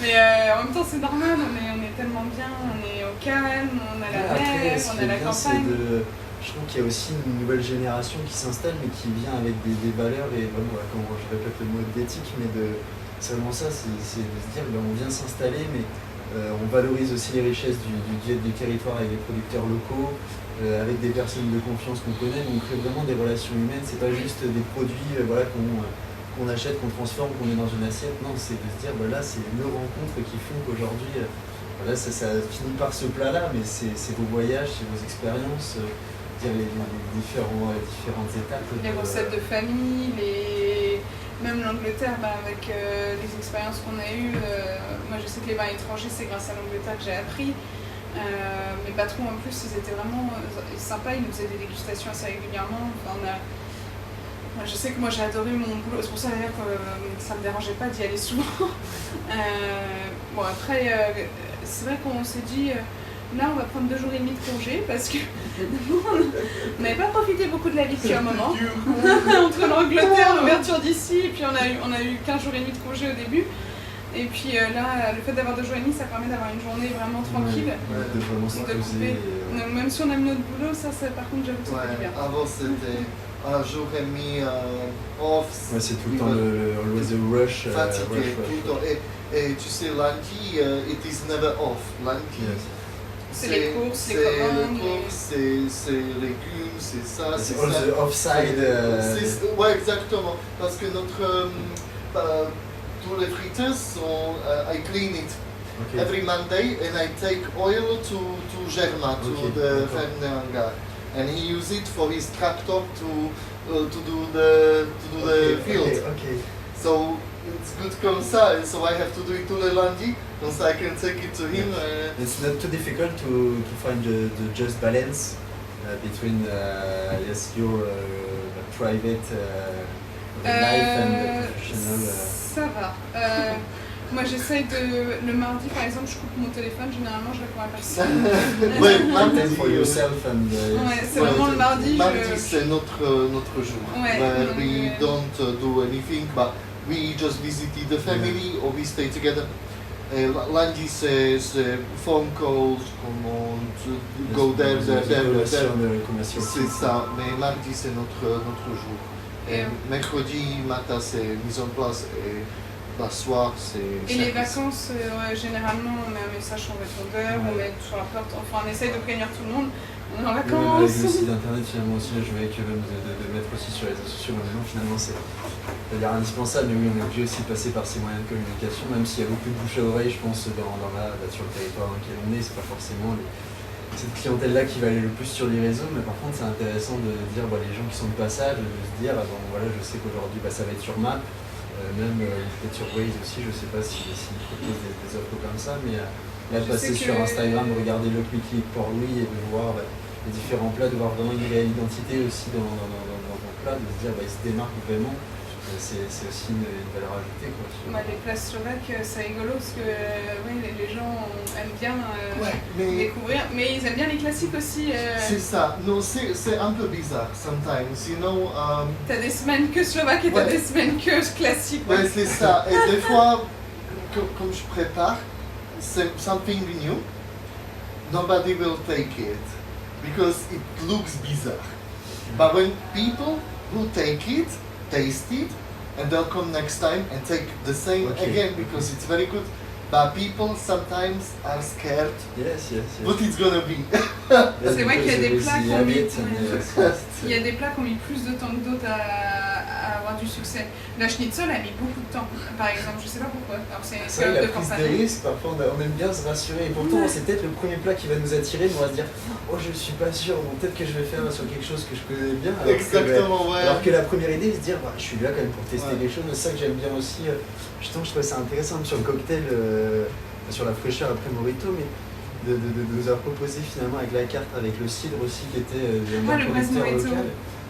Mais en même temps, c'est normal, on est tellement bien, on est au calme, on a la Après, mer, ce on qui a la est bien, c'est campagne. je trouve qu'il y a aussi une nouvelle génération qui s'installe, mais qui vient avec des valeurs, et vraiment, voilà, quand je répète le mot d'éthique, mais c'est vraiment ça, c'est de se dire, ben, on vient s'installer, mais on valorise aussi les richesses du territoire avec des producteurs locaux, avec des personnes de confiance qu'on connaît, donc on crée vraiment des relations humaines, c'est pas juste des produits voilà, qu'on achète, qu'on transforme, qu'on met dans une assiette, non, c'est de se dire, ben, là, c'est nos rencontres qui font qu'aujourd'hui, voilà, ça finit par ce plat-là, mais c'est vos voyages, c'est vos expériences, les différentes étapes. Les recettes de famille, même l'Angleterre, avec les expériences qu'on a eues. Moi, je sais que les vins étrangers, c'est grâce à l'Angleterre que j'ai appris. Mes patrons, en plus, ils étaient vraiment sympas. Ils nous faisaient des dégustations assez régulièrement. Enfin, moi, je sais que moi, j'ai adoré mon boulot. C'est pour ça, d'ailleurs, que ça ne me dérangeait pas d'y aller souvent. Bon, après, c'est vrai qu'on s'est dit... Là, on va prendre 2 jours et demi de congé parce que on n'avait pas profité beaucoup de la vie depuis un moment. Entre l'Angleterre, l'ouverture d'ici, et puis on a eu 15 jours et demi de congé au début. Et puis là, le fait d'avoir 2 jours et demi, ça permet d'avoir une journée vraiment tranquille. De vraiment se de poser. couper. Donc, même si on aime notre boulot, ça par contre, j'avoue que ça fait du bien. Avant, c'était un jour et demi off. Ouais, c'est tout le temps always a rush. Fatigué, tout le temps. Et tu sais, lundi, it is never off. Lundi. Yes. C'est les courses, les commandes. C'est légumes, c'est ça, C'est c'est all ça. the offside. Ouais, exactement. Parce que tous les fritteurs sont, I clean it Okay. every Monday and I take oil to Germa, to Okay, the d'accord. hangar. And he use it for his tractor to do the field. Okay. So it's good comme ça, so I have to do it tous les lundis, so I can take it to him. It's not too difficult to find the just balance between yes, your private life and the professional. Ça va. Moi, j'essaye de... Le mardi, par exemple, je coupe mon téléphone. Généralement, je réponds à personne. Ouais, Time mardi, for yourself and Ouais, c'est vraiment le mardi. Mardi, c'est notre jour. Ouais, Where we ouais. don't do anything, but we just visit the family or we stay together. Et lundi, c'est phone calls, go there. C'est ça, mais mardi, c'est notre jour. Et mercredi matin, c'est mise en place et le soir, c'est... Et les vacances, généralement, on met un message sur le répondeur, on met sur la porte, enfin on essaye de prévenir tout le monde. On est en Avec vacances. le site internet finalement aussi, je voyais que même de mettre aussi sur les réseaux sociaux maintenant finalement c'est-à-dire indispensable, mais oui on est obligé aussi de passer par ces moyens de communication, même s'il y a beaucoup de bouche à oreille je pense sur le territoire dans lequel on est, c'est pas forcément cette clientèle-là qui va aller le plus sur les réseaux, mais par contre c'est intéressant de dire les gens qui sont de passage, de se dire voilà je sais qu'aujourd'hui ça va être sur Map, même peut-être sur Waze aussi, je sais pas s'ils proposent des offres comme ça, mais là de passer sur Instagram, de regarder le Quickly pour lui et de voir les différents plats, de voir vraiment une réelle identité aussi dans vos plats, de se dire il se démarque vraiment, c'est aussi une valeur ajoutée. Les plats slovaques, c'est rigolo parce que les gens aiment bien découvrir, mais ils aiment bien les classiques aussi. C'est ça, non, c'est un peu bizarre sometimes, sinon... T'as des semaines que slovaques et t'as des semaines que classiques. Ouais, c'est ça, et des fois, comme je prépare, c'est something new, nobody will take it, because it looks bizarre. But when people who take it, taste it, and they'll come next time and take the same again because it's very good. But people sometimes are scared Yes. what it's gonna be. C'est vrai qu'il y a des plats qui ont mis... Il y a Il des plats qui ont mis plus de temps que d'autres à avoir du succès. La schnitzel a mis beaucoup de temps, par exemple, je sais pas pourquoi. Alors c'est vrai, la prise de risque, parfois on aime bien se rassurer. Et pourtant, c'est peut-être le premier plat qui va nous attirer, mais on va se dire oh, je suis pas sûr, bon, peut-être que je vais faire sur quelque chose que je connais bien. Exactement, ouais. Alors que la première idée, c'est de dire je suis là quand même pour tester des choses. C'est ça que j'aime bien aussi. Justement, je trouvais ça intéressant sur le cocktail, sur la fraîcheur après Morito, mais de nous avoir proposé finalement avec la carte, avec le cidre aussi qui était un producteur local.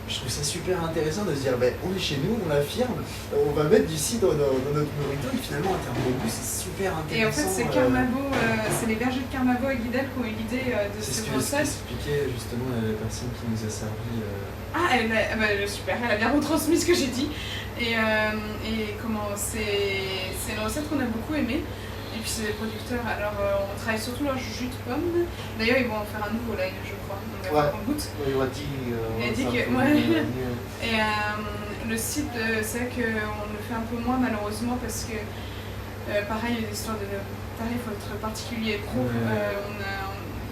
je trouve ça super intéressant de se dire, on est chez nous, on l'affirme, on va mettre du cidre dans notre burrito et finalement en termes de goût c'est super intéressant. Et en fait c'est Carmabo, c'est les bergers de Carmabo à Guidel qui ont eu l'idée de c'est cette ce recette. qu'expliquait justement la personne qui nous a servi. Super, elle a bien retransmis ce que j'ai dit. Et comment, c'est une recette qu'on a beaucoup aimée. Et puis c'est des producteurs, alors on travaille surtout leur jus de pomme. D'ailleurs ils vont en faire un nouveau là, je crois. Donc on goûte. Il m'a dit, Il a dit que, ouais. Et le site, c'est vrai qu'on le fait un peu moins malheureusement parce que pareil, l'histoire de tarif, il faut être particulier et pro.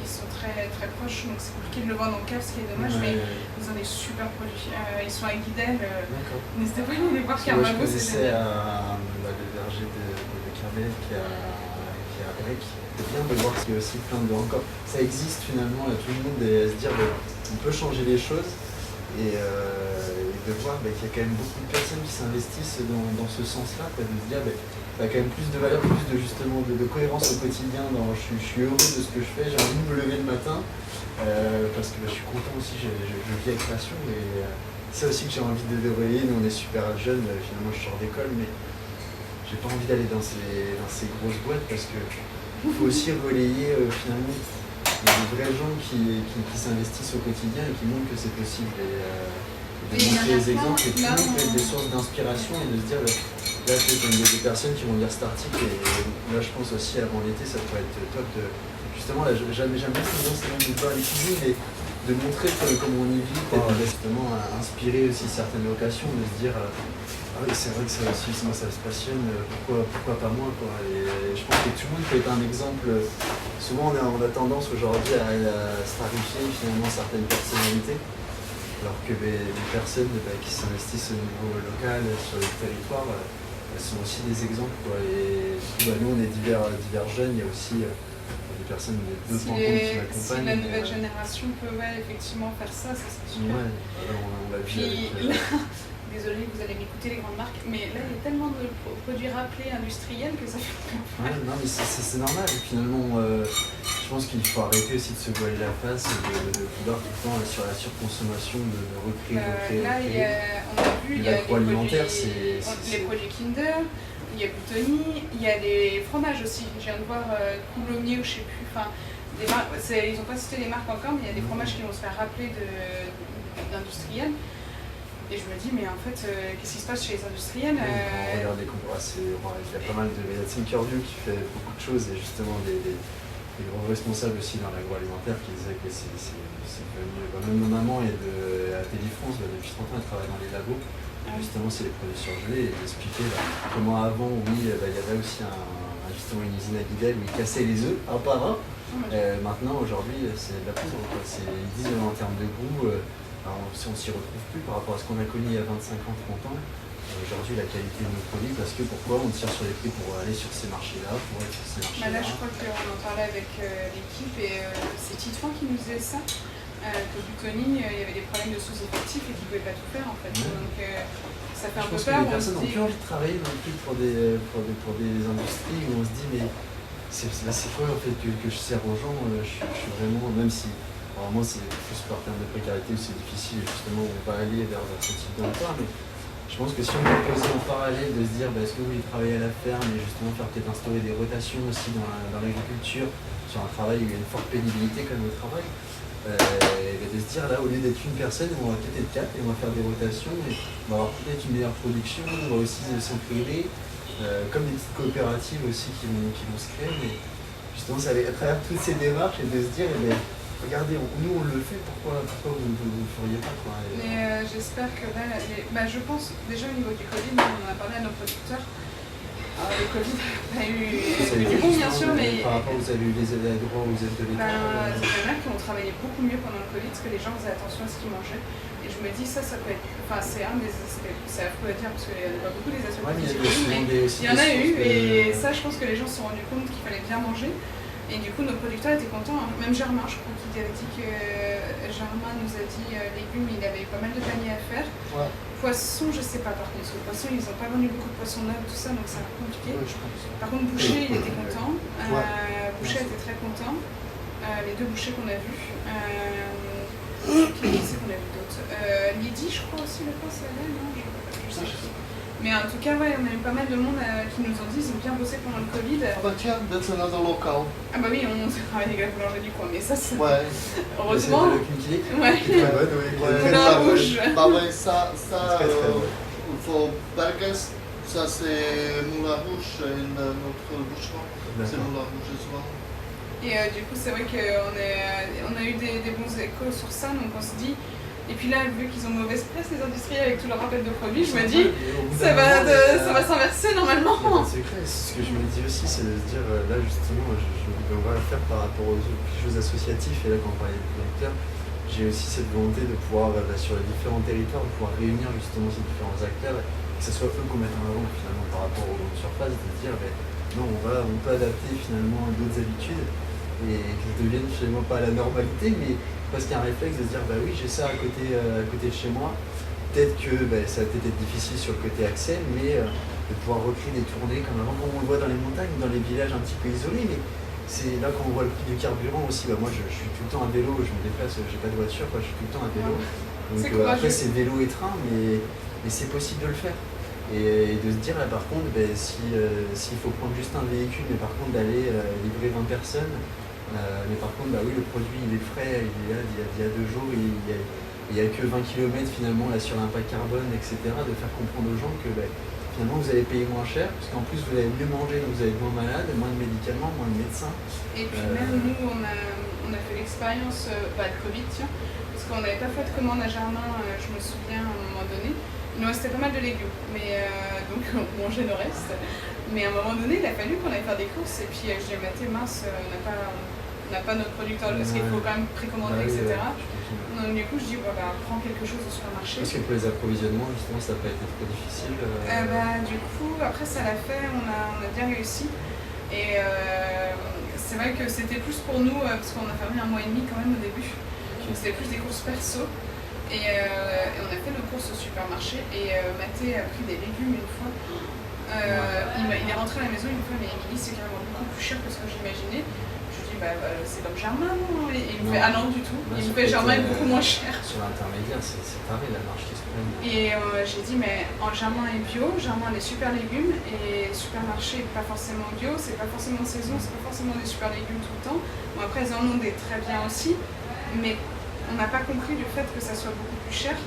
Ils sont très, très proches, donc c'est compliqué de le vendre en cave, ce qui est dommage, mais ils ont des super produits. Ils sont à Guidel, n'hésitez pas à aller les voir, Carmabo, c'est génial. Le berger de Carmel qui est à Brec. C'est bien de voir qu'il y a aussi plein de... Encore, ça existe finalement, tout le monde est à se dire on peut changer les choses et de voir qu'il y a quand même beaucoup de personnes qui s'investissent dans ce sens-là, de se dire il y a quand même plus de valeur, plus de justement de cohérence au quotidien. Je suis heureux de ce que je fais, j'ai envie de me lever le matin parce que je suis content aussi, je vis avec passion et c'est aussi que j'ai envie de relayer. Nous on est super jeunes, finalement je sors d'école, mais j'ai pas envie d'aller dans ces grosses boîtes parce que il faut aussi relayer finalement des vrais gens qui s'investissent au quotidien et qui montrent que c'est possible. Et de montrer les exemples et tout être des sources d'inspiration et de se dire là c'est comme des personnes qui vont lire cet article et là je pense aussi avant l'été ça pourrait être top de justement là j'aime bien c'est même de parler cuisine mais de montrer comment on y vit, justement inspirer aussi certaines locations, de se dire ah oui c'est vrai que ça aussi moi ça se passionne, pourquoi pas moi quoi. Et je pense que tout le monde peut être un exemple. Souvent on a tendance aujourd'hui à starifier finalement certaines personnalités. Alors que les personnes qui s'investissent au niveau local, sur le territoire, elles sont aussi des exemples. Et nous, on est divers jeunes, il y a aussi des personnes d'autres rencontres qui m'accompagnent. Si la nouvelle génération peut effectivement faire ça, ça serait super. On l'a vu Désolée, vous allez m'écouter les grandes marques, mais là il y a tellement de produits rappelés industriels que ça fait peur. Non mais c'est normal, finalement je pense qu'il faut arrêter aussi de se voiler la face et de vouloir tout le temps sur la surconsommation, de recréer. Là on a vu, il y a les produits Kinder, il y a Buitoni, il y a des fromages aussi. Je viens de voir Coulommiers ou je sais plus, ils n'ont pas cité les marques encore, mais il y a des fromages qui vont se faire rappeler d'industriels. Et je me dis, mais en fait, qu'est-ce qui se passe chez les industriels Regardez, il y a pas mal de... Il y a Tinkerview qui fait beaucoup de choses et justement des gros responsables aussi dans l'agroalimentaire qui disaient que c'est devenu... Même ma maman est à Télé-France, depuis 30 ans, elle travaille dans les labos. Justement, c'est les produits surgelés et d'expliquer comment avant, il y avait aussi justement une usine à Guidel où ils cassaient les œufs un par un. Maintenant, aujourd'hui, c'est de la poudre. Ils disent en termes de goût... Alors, si on s'y retrouve plus par rapport à ce qu'on a connu il y a 25 ans, 30 ans, aujourd'hui la qualité de nos produits, parce que pourquoi on tire sur les prix pour aller sur ces marchés-là, pour être sur ces marchés-là. Là, je crois qu'on en parlait avec l'équipe et c'est Titouan qui nous disait ça, que Buitoni, il y avait des problèmes de sous-effectifs et qu'ils ne pouvaient pas tout faire en fait. Donc ça fait un peu peur. Les personnes n'ont plus envie de travailler non plus pour des industries où on se dit mais c'est quoi en fait que je sers aux gens, je suis vraiment, même si... Alors moi c'est plus par terme de précarité où c'est difficile et justement on va aller vers ce type d'emploi, mais je pense que si on peut poser en parallèle de se dire est-ce que vous voulez travailler à la ferme et justement faire peut-être instaurer des rotations aussi dans l'agriculture sur un travail où il y a une forte pénibilité comme au travail, et de se dire là au lieu d'être une personne on va peut-être être 4 et on va faire des rotations et on va avoir peut-être une meilleure production, on va aussi s'entraider, comme des petites coopératives aussi qui vont se créer, mais justement ça va à travers toutes ces démarches et de se dire regardez, nous on le fait, pourquoi vous ne le feriez pas quoi. Mais j'espère que là, je pense déjà au niveau du Covid, on en a parlé à nos producteurs. Alors, le Covid n'a eu du bon bien sûr, mais... Par rapport, vous avez eu les aides droits aux aides de l'État C'est vrai qu'on travaillait beaucoup mieux pendant le Covid parce que les gens faisaient attention à ce qu'ils mangeaient. Et je me dis ça peut être... Enfin c'est un des aspects, c'est affreux à dire parce qu'il y a pas beaucoup des aspects positifs, mais il y en a eu et ça je pense que les gens se sont rendus compte qu'il fallait bien manger. Et du coup, nos producteurs étaient contents. Même Germain, je crois qu'il avait dit que Germain nous a dit légumes, il avait pas mal de paniers à faire. Ouais. Poisson, je sais pas par contre. Parce que le poisson, ils n'ont pas vendu beaucoup de poissons neufs, tout ça, donc c'est un peu compliqué. Ouais, je pense. Par contre, Boucher, il était content. Boucher était très content. Les deux bouchers qu'on a vus. Qui c'est qu'on a vu d'autres Lydie, je crois aussi, le point, c'est elle, non je sais pas. Mais en tout cas, ouais, on a eu pas mal de monde qui nous ont dit qu'ils ont bien bossé pendant le Covid. Ah bah tiens, that's another local. Ah bah oui, on travaille avec la boulangerie du coin, mais ça c'est... Ouais. Heureusement. Le Kinky, Ouais. qui est très bonne, oui. Ouais, Moulin Rouge. Bah ouais, ça Très, très bon. pour Berges, ça c'est Moulin Rouge, et notre boucheron, c'est D'accord. Moulin Rouge as well. Et du coup, c'est vrai qu'on a eu des bons échos sur ça, donc on se dit... Et puis là, vu qu'ils ont mauvaise presse, les industriels, avec tout leur rappel de produits, je me dis, ça va s'inverser normalement. Il y a pas de secret, c'est ce que je me dis aussi, c'est de se dire, là justement, on va le faire par rapport aux autres choses associatives, et là quand on parlait de producteurs, j'ai aussi cette volonté de pouvoir, sur les différents territoires, de pouvoir réunir justement ces différents acteurs, et que ce soit eux qu'on mette en avant finalement par rapport aux grandes surfaces, de se dire, non, on peut adapter finalement d'autres habitudes, et que ça devienne finalement pas la normalité, mais parce qu'il y a un réflexe de se dire, oui, j'ai ça à côté de chez moi, peut-être que ça va peut-être être difficile sur le côté accès, mais de pouvoir recréer des tournées comme avant, comme on le voit dans les montagnes, dans les villages un petit peu isolés, mais c'est là quand on voit le prix du carburant aussi, moi je suis tout le temps à vélo, je me déplace, j'ai pas de voiture, je suis tout le temps à vélo, donc après c'est vélo et train, mais c'est possible de le faire. Et de se dire là par contre, s'il faut prendre juste un véhicule, mais par contre d'aller livrer 20 personnes, mais par contre, oui, le produit il est frais, il est là d'il y a 2 jours, il n'y a que 20 km finalement là, sur l'impact carbone, etc. De faire comprendre aux gens que finalement vous allez payer moins cher, parce qu'en plus vous allez mieux manger, donc vous allez être moins malade, moins de médicaments, moins de médecins. Et puis même nous, on a fait l'expérience, le Covid, tiens, parce qu'on n'avait pas fait de commande à Germain, je me souviens à un moment donné. Il nous restait pas mal de légumes, mais donc on mangeait le reste. Mais à un moment donné, il a fallu qu'on aille faire des courses, et puis je dis à Mathé, mince, on n'a pas notre producteur, parce qu'il faut quand même précommander, etc. Donc du coup, je dis, prends quelque chose au supermarché. Parce que pour les approvisionnements, justement, ça n'a pas été trop difficile Du coup, après ça l'a fait, on a bien réussi. Et c'est vrai que c'était plus pour nous, parce qu'on a fermé 1 mois et demi quand même au début. Donc c'était plus des courses perso. Et on a fait nos courses au supermarché, et Mathé a pris des légumes une fois. Il est rentré à la maison une fois, mais Émilie, c'est carrément beaucoup plus cher que ce que j'imaginais. Je lui dis, c'est comme Germain, non? Et il me fait, ah non, du tout. Il me fait, Germain est beaucoup moins cher. Sur l'intermédiaire, c'est pareil, la marge qui se prenne. Et j'ai dit, mais Germain est bio, Germain a des super légumes, et supermarché n'est pas forcément bio, c'est pas forcément saison, c'est pas forcément des super légumes tout le temps. Bon, après, ils en ont des très bien aussi, mais on n'a pas compris le fait que ça soit beaucoup plus cher,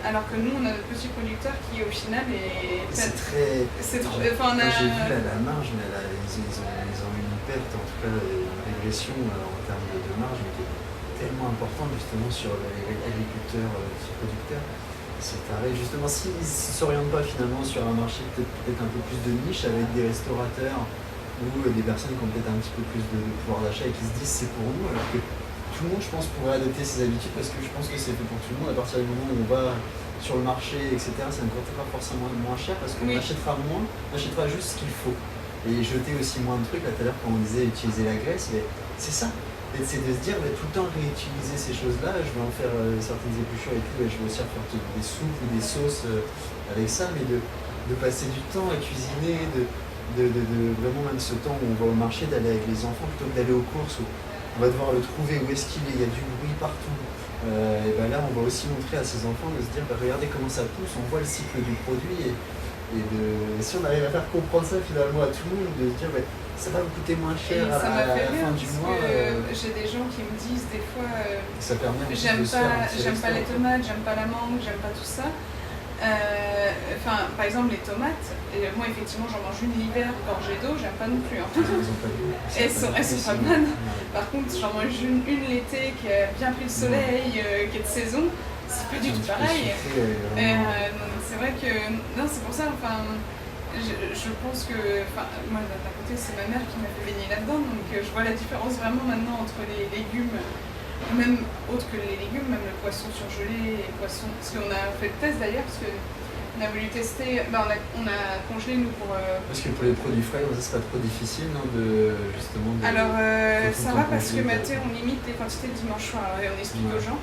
alors que nous on a notre petit producteur qui au final est... C'est très... Enfin, j'ai vu la marge, mais ils ont eu une perte, en tout cas une régression en termes de marge, mais qui est tellement importante justement sur les agriculteurs, sur les producteurs. C'est pareil, justement, s'ils ne s'orientent pas finalement sur un marché peut-être un peu plus de niche, avec des restaurateurs ou des personnes qui ont peut-être un petit peu plus de pouvoir d'achat et qui se disent c'est pour nous, alors que tout le monde, je pense, pourrait adopter ses habitudes, parce que je pense que c'est fait pour tout le monde. À partir du moment où on va sur le marché, etc., ça ne coûtera pas forcément moins cher, parce qu'on achètera moins, on achètera juste ce qu'il faut. Et jeter aussi moins de trucs. Là, tout à l'heure, quand on disait utiliser la graisse, mais c'est ça. C'est de se dire, tout le temps réutiliser ces choses-là. Je vais en faire certaines épluchures et tout, et je vais aussi faire des soupes ou des sauces avec ça, mais de passer du temps à cuisiner, de vraiment même ce temps où on va au marché, d'aller avec les enfants plutôt que d'aller aux courses. On va devoir le trouver, où est-ce qu'il est, il y a du bruit partout. Et là, on va aussi montrer à ces enfants de se dire, regardez comment ça pousse, on voit le cycle du produit. Et si on arrive à faire comprendre ça finalement à tout le monde, de se dire, ça va vous coûter moins cher à la fin du mois. J'ai des gens qui me disent des fois, ça permet j'aime pas les tomates, j'aime pas la mangue, j'aime pas tout ça. Par exemple les tomates, et moi effectivement j'en mange une l'hiver gorgée d'eau, j'aime pas non plus. Elles sont pas bonnes. Par contre j'en mange une l'été qui a bien pris le soleil, qui est de saison, c'est plus du tout pareil. C'est vrai que non, c'est pour ça. Je pense que moi d'un côté c'est ma mère qui m'a fait baigner là-dedans, donc je vois la différence vraiment maintenant entre les légumes. Même autre que les légumes, même le poisson surgelé, les poissons. Parce qu'on a fait le test d'ailleurs, parce qu'on a voulu tester. On a congelé nous pour. Parce que pour les produits frais, ça serait trop difficile, non, Alors ça va parce que Mathé, on limite les quantités le dimanche soir. Et on explique aux gens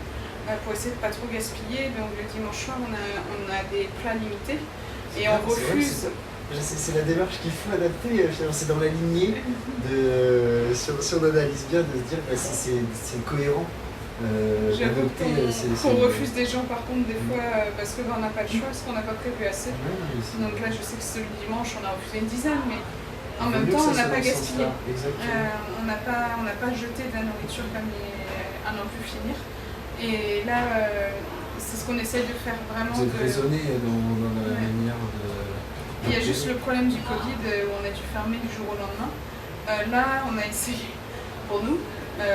pour essayer de pas trop gaspiller. Donc le dimanche soir, on a des plats limités et on refuse. C'est la démarche qu'il faut adapter, c'est dans la lignée si on analyse bien, de se dire si c'est cohérent J'avoue d'adopter. qu'on refuse des gens par contre des fois parce qu'on n'a pas le choix, parce qu'on n'a pas prévu assez. Donc là je sais que celui du dimanche on a refusé une dizaine, mais en même temps on n'a pas gaspillé. On n'a pas jeté de la nourriture comme à non plus finir. Et là c'est ce qu'on essaye de faire vraiment. Vous êtes raisonné dans la manière de... Il y a juste le problème du Covid où on a dû fermer du jour au lendemain. Là on a essayé pour nous.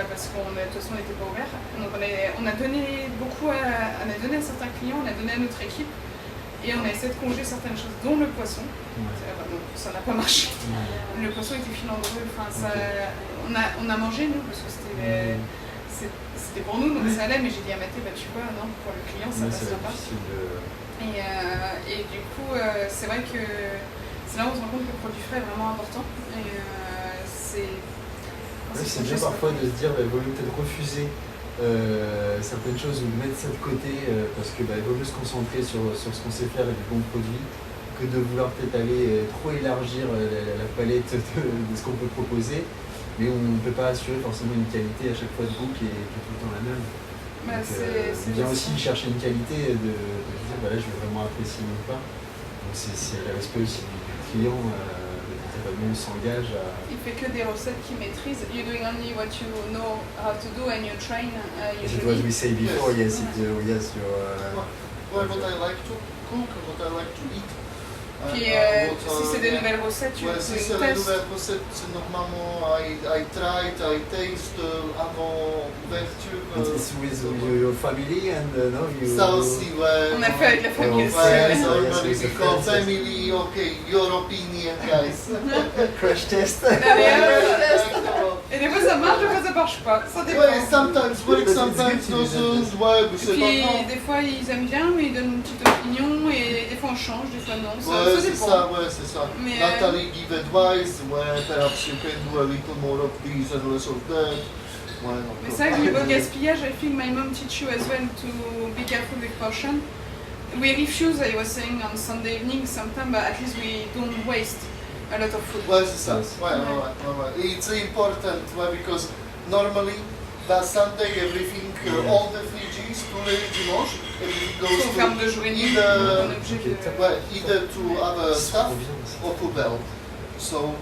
Parce qu'on de toute façon on n'était pas ouvert. Donc on a donné beaucoup à certains clients, on a donné à notre équipe et on a essayé de congeler certaines choses, dont le poisson. Bon, ça n'a pas marché. Le poisson était filandreux. Enfin, on a mangé nous parce que c'était pour nous, donc ça allait. Mais j'ai dit à Mathé, tu vois, non, pour le client ça passera pas. Et du coup, c'est vrai que c'est là où on se rend compte que le produit frais est vraiment important. C'est bien parfois de se dire il vaut mieux peut-être refuser certaines choses ou mettre ça de côté parce que vaut mieux se concentrer sur ce qu'on sait faire et des bons produits que de vouloir peut-être aller trop élargir la palette de ce qu'on peut proposer, mais on ne peut pas assurer forcément une qualité à chaque fois de goût qui est tout le temps la même. C'est bien aussi chercher une qualité de dire là je vais vraiment apprécier mon pain. Donc c'est le respect aussi du client. Nous on s'engage à... Il fait que des recettes qu'il maîtrise. You're doing only what you know how to do and you train usually. What we say before, yes, yes, what I like to cook, what I like to eat. Puis si c'est des nouvelles recettes, tu si c'est des nouvelles recettes, normalement, I try, I taste avant ouverture. It's with your family and no, you... Ça aussi, ouais. On a fait avec la famille aussi. We call family, okay, your opinion, guys. Crash test. Et des fois ça marche, des fois ça marche pas. Ça dépend. Ouais, sometimes work, sometimes doesn't. Ouais, et puis des fois ils aiment bien, mais ils donnent une petite opinion, et des fois on change, des fois non. Ça dépend. C'est ça. Mais Natalie give advice, perhaps you can do a little more of this and less of that. Mais c'est vrai que niveau gaspillage, I think my mom teach you as well to be careful with portion. We refuse, I was saying on Sunday evening sometimes, but at least we don't waste a lot of food. Ouais, c'est ça. It's important because normally by Sunday everything, all the fridges, tous les dimanches, everything goes to ferme 2 jours et demi, either to other stuff or poubelle. So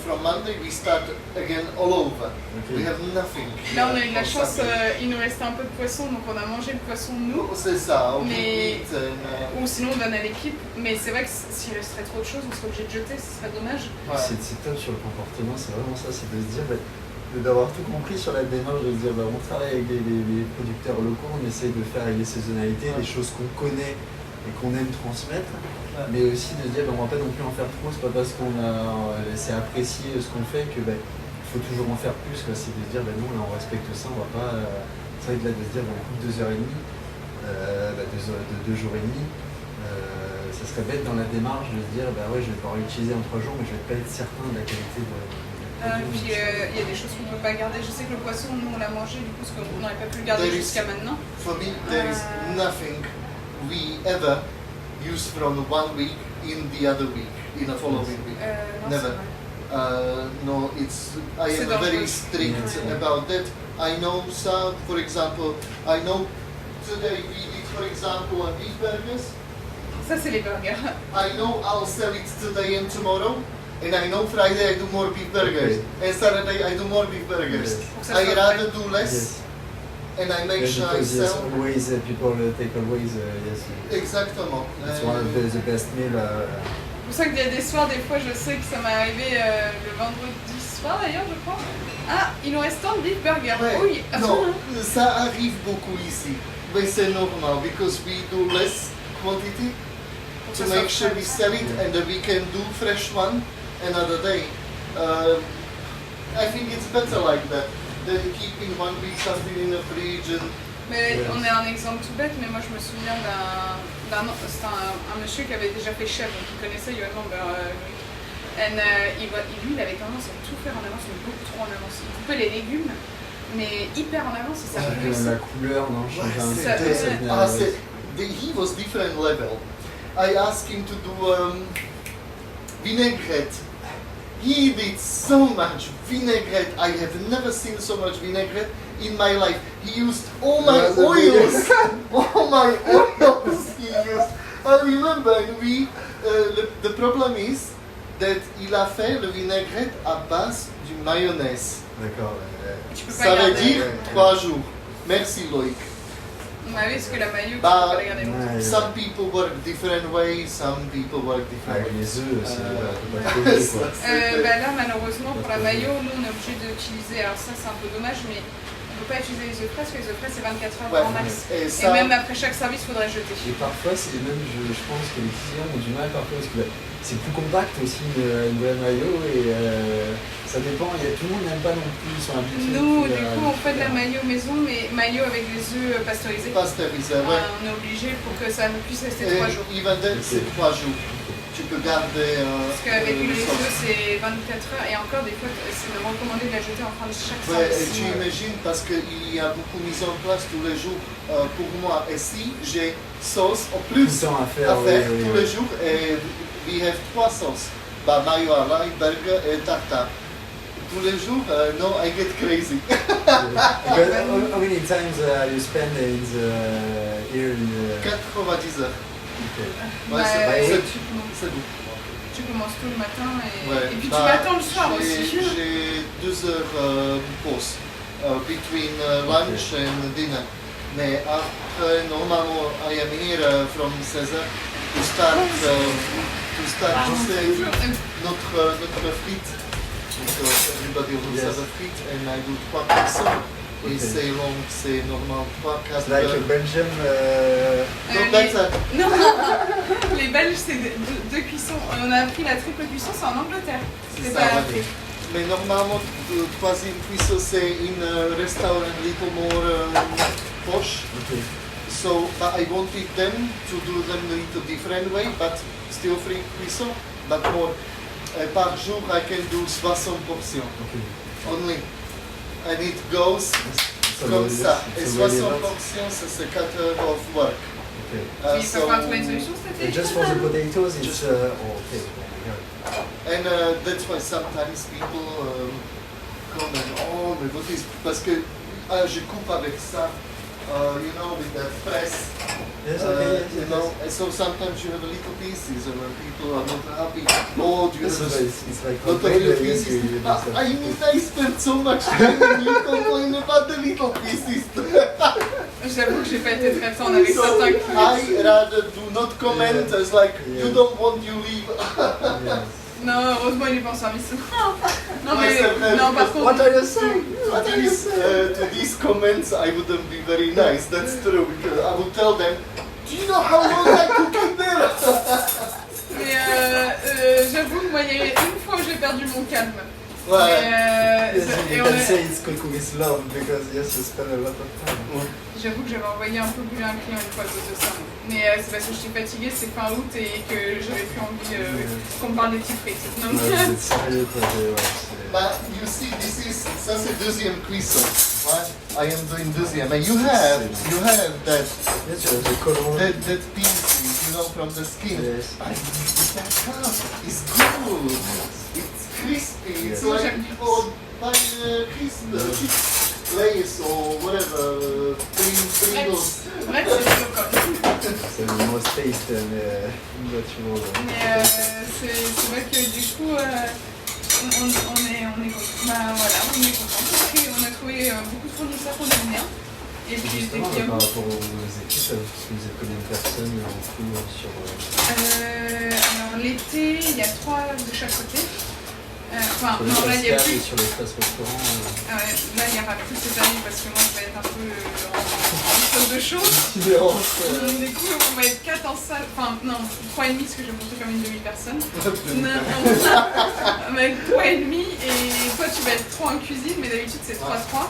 from Monday we start again all over. We have nothing. Là on a eu de la chance, il nous restait un peu de poisson, donc on a mangé le poisson nous. C'est ça, ou sinon on donne à l'équipe, mais c'est vrai que s'il resterait trop de choses, on serait obligé de jeter, ce serait dommage. C'est top sur le comportement, c'est vraiment ça, c'est de se dire, d'avoir tout compris sur la démarche, de se dire on travaille avec les producteurs locaux, on essaye de faire avec les saisonnalités, des choses qu'on connaît et qu'on aime transmettre. Mais aussi de se dire on ne va pas non plus en faire trop, c'est pas parce qu'on a laissé apprécier ce qu'on fait que faut toujours en faire plus. C'est de se dire non, là on respecte ça, on va pas. C'est vrai que là de se dire on coupe 2h30, 2 jours et demi, ça serait bête dans la démarche de se dire je vais pouvoir l'utiliser en 3 jours, mais je vais pas être certain de la qualité de. Puis il y a des choses qu'on ne peut pas garder. Je sais que le poisson, nous on l'a mangé du coup, parce qu'on n'aurait pas pu le garder jusqu'à maintenant. For me, there is nothing we ever use from 1 week in the other week, in a following week. Never. No, I am very strict about that. I know some, for example, I know today we did, for example, a beef burgers. Ça c'est les burgers. I know I'll sell it today and tomorrow. And I know Friday I do more beef burgers. And Saturday I do more beef burgers. I rather do less. And I make sure I sell. Yes, always people take always yes. Exactement. It's one of the best meal. C'est pour ça qu'il y a des soirs, des fois, je sais que ça m'est arrivé le vendredi soir d'ailleurs, je crois. Ah, il nous reste tant de beef burger. Oui. Non, ça arrive beaucoup ici. Mais c'est normal because we do less quantity to make sure we sell it and we can do fresh one another day. I think it's better like that. Than keeping 1 week something in the fridge. Mais on est un exemple tout bête, mais moi je me souviens c'était un monsieur qui avait déjà fait chef, donc il connaissait Johan Lambert. Et lui, il avait tendance à tout faire en avance, mais beaucoup trop en avance. Il coupait les légumes, mais hyper en avance, et ça même la couleur, non, change un peu. He was different level. I asked him to do vinaigrette. He did so much vinaigrette. I have never seen so much vinaigrette. in my life. He used all my oils. All my oils he used. I remember, the problem is that il a fait le vinaigrette à base du mayonnaise. D'accord. Tu peux pas Ça veut garder. dire 3 jours. Merci Loïc. Bah oui, parce que la maillot, tu peux Bah, pas la garder longtemps. Some people work different ways, some people work different Avec ways. les œufs, c'est pas trop quoi. Bah là, malheureusement, pour la maillot, nous, on est obligé d'utiliser. Alors, ça, c'est un peu dommage, mais on peut pas utiliser les œufs frais parce que les œufs frais, c'est 24 heures Ouais, en max. et Et ça, même après chaque service, il faudrait jeter. Et parfois, c'est même, je pense que les clients ont du mal parfois parce que c'est plus compact aussi une vraie maillot et ça dépend. Tout le monde n'aime pas non plus, ils sont habitués. Nous, du coup, on fait de la maillot maison, mais maillot avec des œufs pasteurisés. pasteurisé, ouais. On est obligé pour que ça puisse rester Et 3 jours. even then, c'est 3 jours. Tu peux garder Parce qu'avec le les sauce. œufs, c'est 24 heures et encore des fois, c'est recommandé de la jeter en fin de chaque Ouais, et service. tu imagines parce qu'il y a beaucoup mis en place tous les jours pour moi. Et si j'ai sauce en Plus plus de temps à faire, oui, tous les jours, et we have 3 sauces. Bah, mayo à l'ail, burger et tartare. Tous les jours, no, I get crazy. Because how many times you spend in the here in the 90 heures. okay. Ouais, Bah, c'est tu, c'est bon. tu commences tôt le matin Ouais. et puis Bah, tu m'attends le soir j'ai- aussi. J'ai 2 heures pause between lunch and dinner. Mais après, normalement, I am here from 16 heures to start, notre frite. Donc, everybody will Yes. have a frite and I do 3 personnes. Et Okay. c'est long, c'est normal 3-4 It's like a heures. Belgium. No, les- better. Non, les Belges, c'est deux cuissons. On a appris la triple cuisson, c'est en Angleterre. C'est C'est ça, pas ouais. appris. Mais normalement, le troisième cuisson, c'est in restaurant little more posh. Okay. So I wanted them to do them a little different way, but still 3 cuissons, but more. Par jour, I can do 60 portions Okay. only. And it goes So comme it's- ça. Et it's already 60 a lot. portions, c'est 4 heures of work. Okay. Il faut pas trouver une solution cet And été. just for the potatoes, it's Just- oh, okay. Oh my god. And that's why sometimes people come and oh, mais what is parce que je coupe avec ça, you know, with the press. Yes, okay, yes, You yes, know, yes. and so sometimes you have little pieces, and when people are not happy, oh, do you Yes, have so it's like lot of okay, little yes, pieces? you do Ah, that. I mean, I spent so much time, and you complain about the little pieces. J'avoue que j'ai pas été très fan avec So certains I clients. rather do not comment Yeah. as like you Yeah. don't want you leave. Yes. Non, heureusement, il est pas en service. Non, Ouais, c'est vrai, non, par because- contre. What are you saying? To these comments, I wouldn't be very nice. That's true because I would tell them, do you know how long I cook in there? Mais j'avoue que moi, il y a une fois où j'ai perdu mon calme. Ouais. Yes, Et you on can est- say it's cooking with love because yes, you spend a lot of time. J'avoue que j'avais envoyé un peu brûler un client une fois à cause de ça. Mais c'est parce que je suis fatiguée, c'est fin août et que j'avais plus envie qu'on me parle des petits frites. Donc, Ouais, c'est sérieux quoi, c'est- But you see, ça c'est deuxième cuisson. Right? I am doing deuxième. And you have that Yes, you have the color. that piece, you know, from the skin. Yes. I that cup is good. It's crispy. It's Yes. like people buy chips, Lay's or whatever, Pringles. bref, c'est chaud quand même. C'est le most taste and what you want. Mais c'est vrai que du coup, on est content. Bah voilà, on est content parce qu'on a trouvé beaucoup de fournisseurs qu'on aime bien. Et puis des Justement, par clients. rapport aux équipes, parce que vous êtes combien de personnes en tout sur... Alors l'été, il y a 3 de chaque côté. Enfin, sur non, là il y a l'espace plus. et sur l'espace restaurant Ah ouais, là il n'y aura plus cette année parce que moi je vais être un peu en chose de choses. qui dérange Du coup, on va être 4 en salle. Enfin, non, 3,5 parce que je vais monter comme une demi-personne. Non, on va être 3,5 et toi tu vas être 3 en cuisine, mais d'habitude c'est 3-3.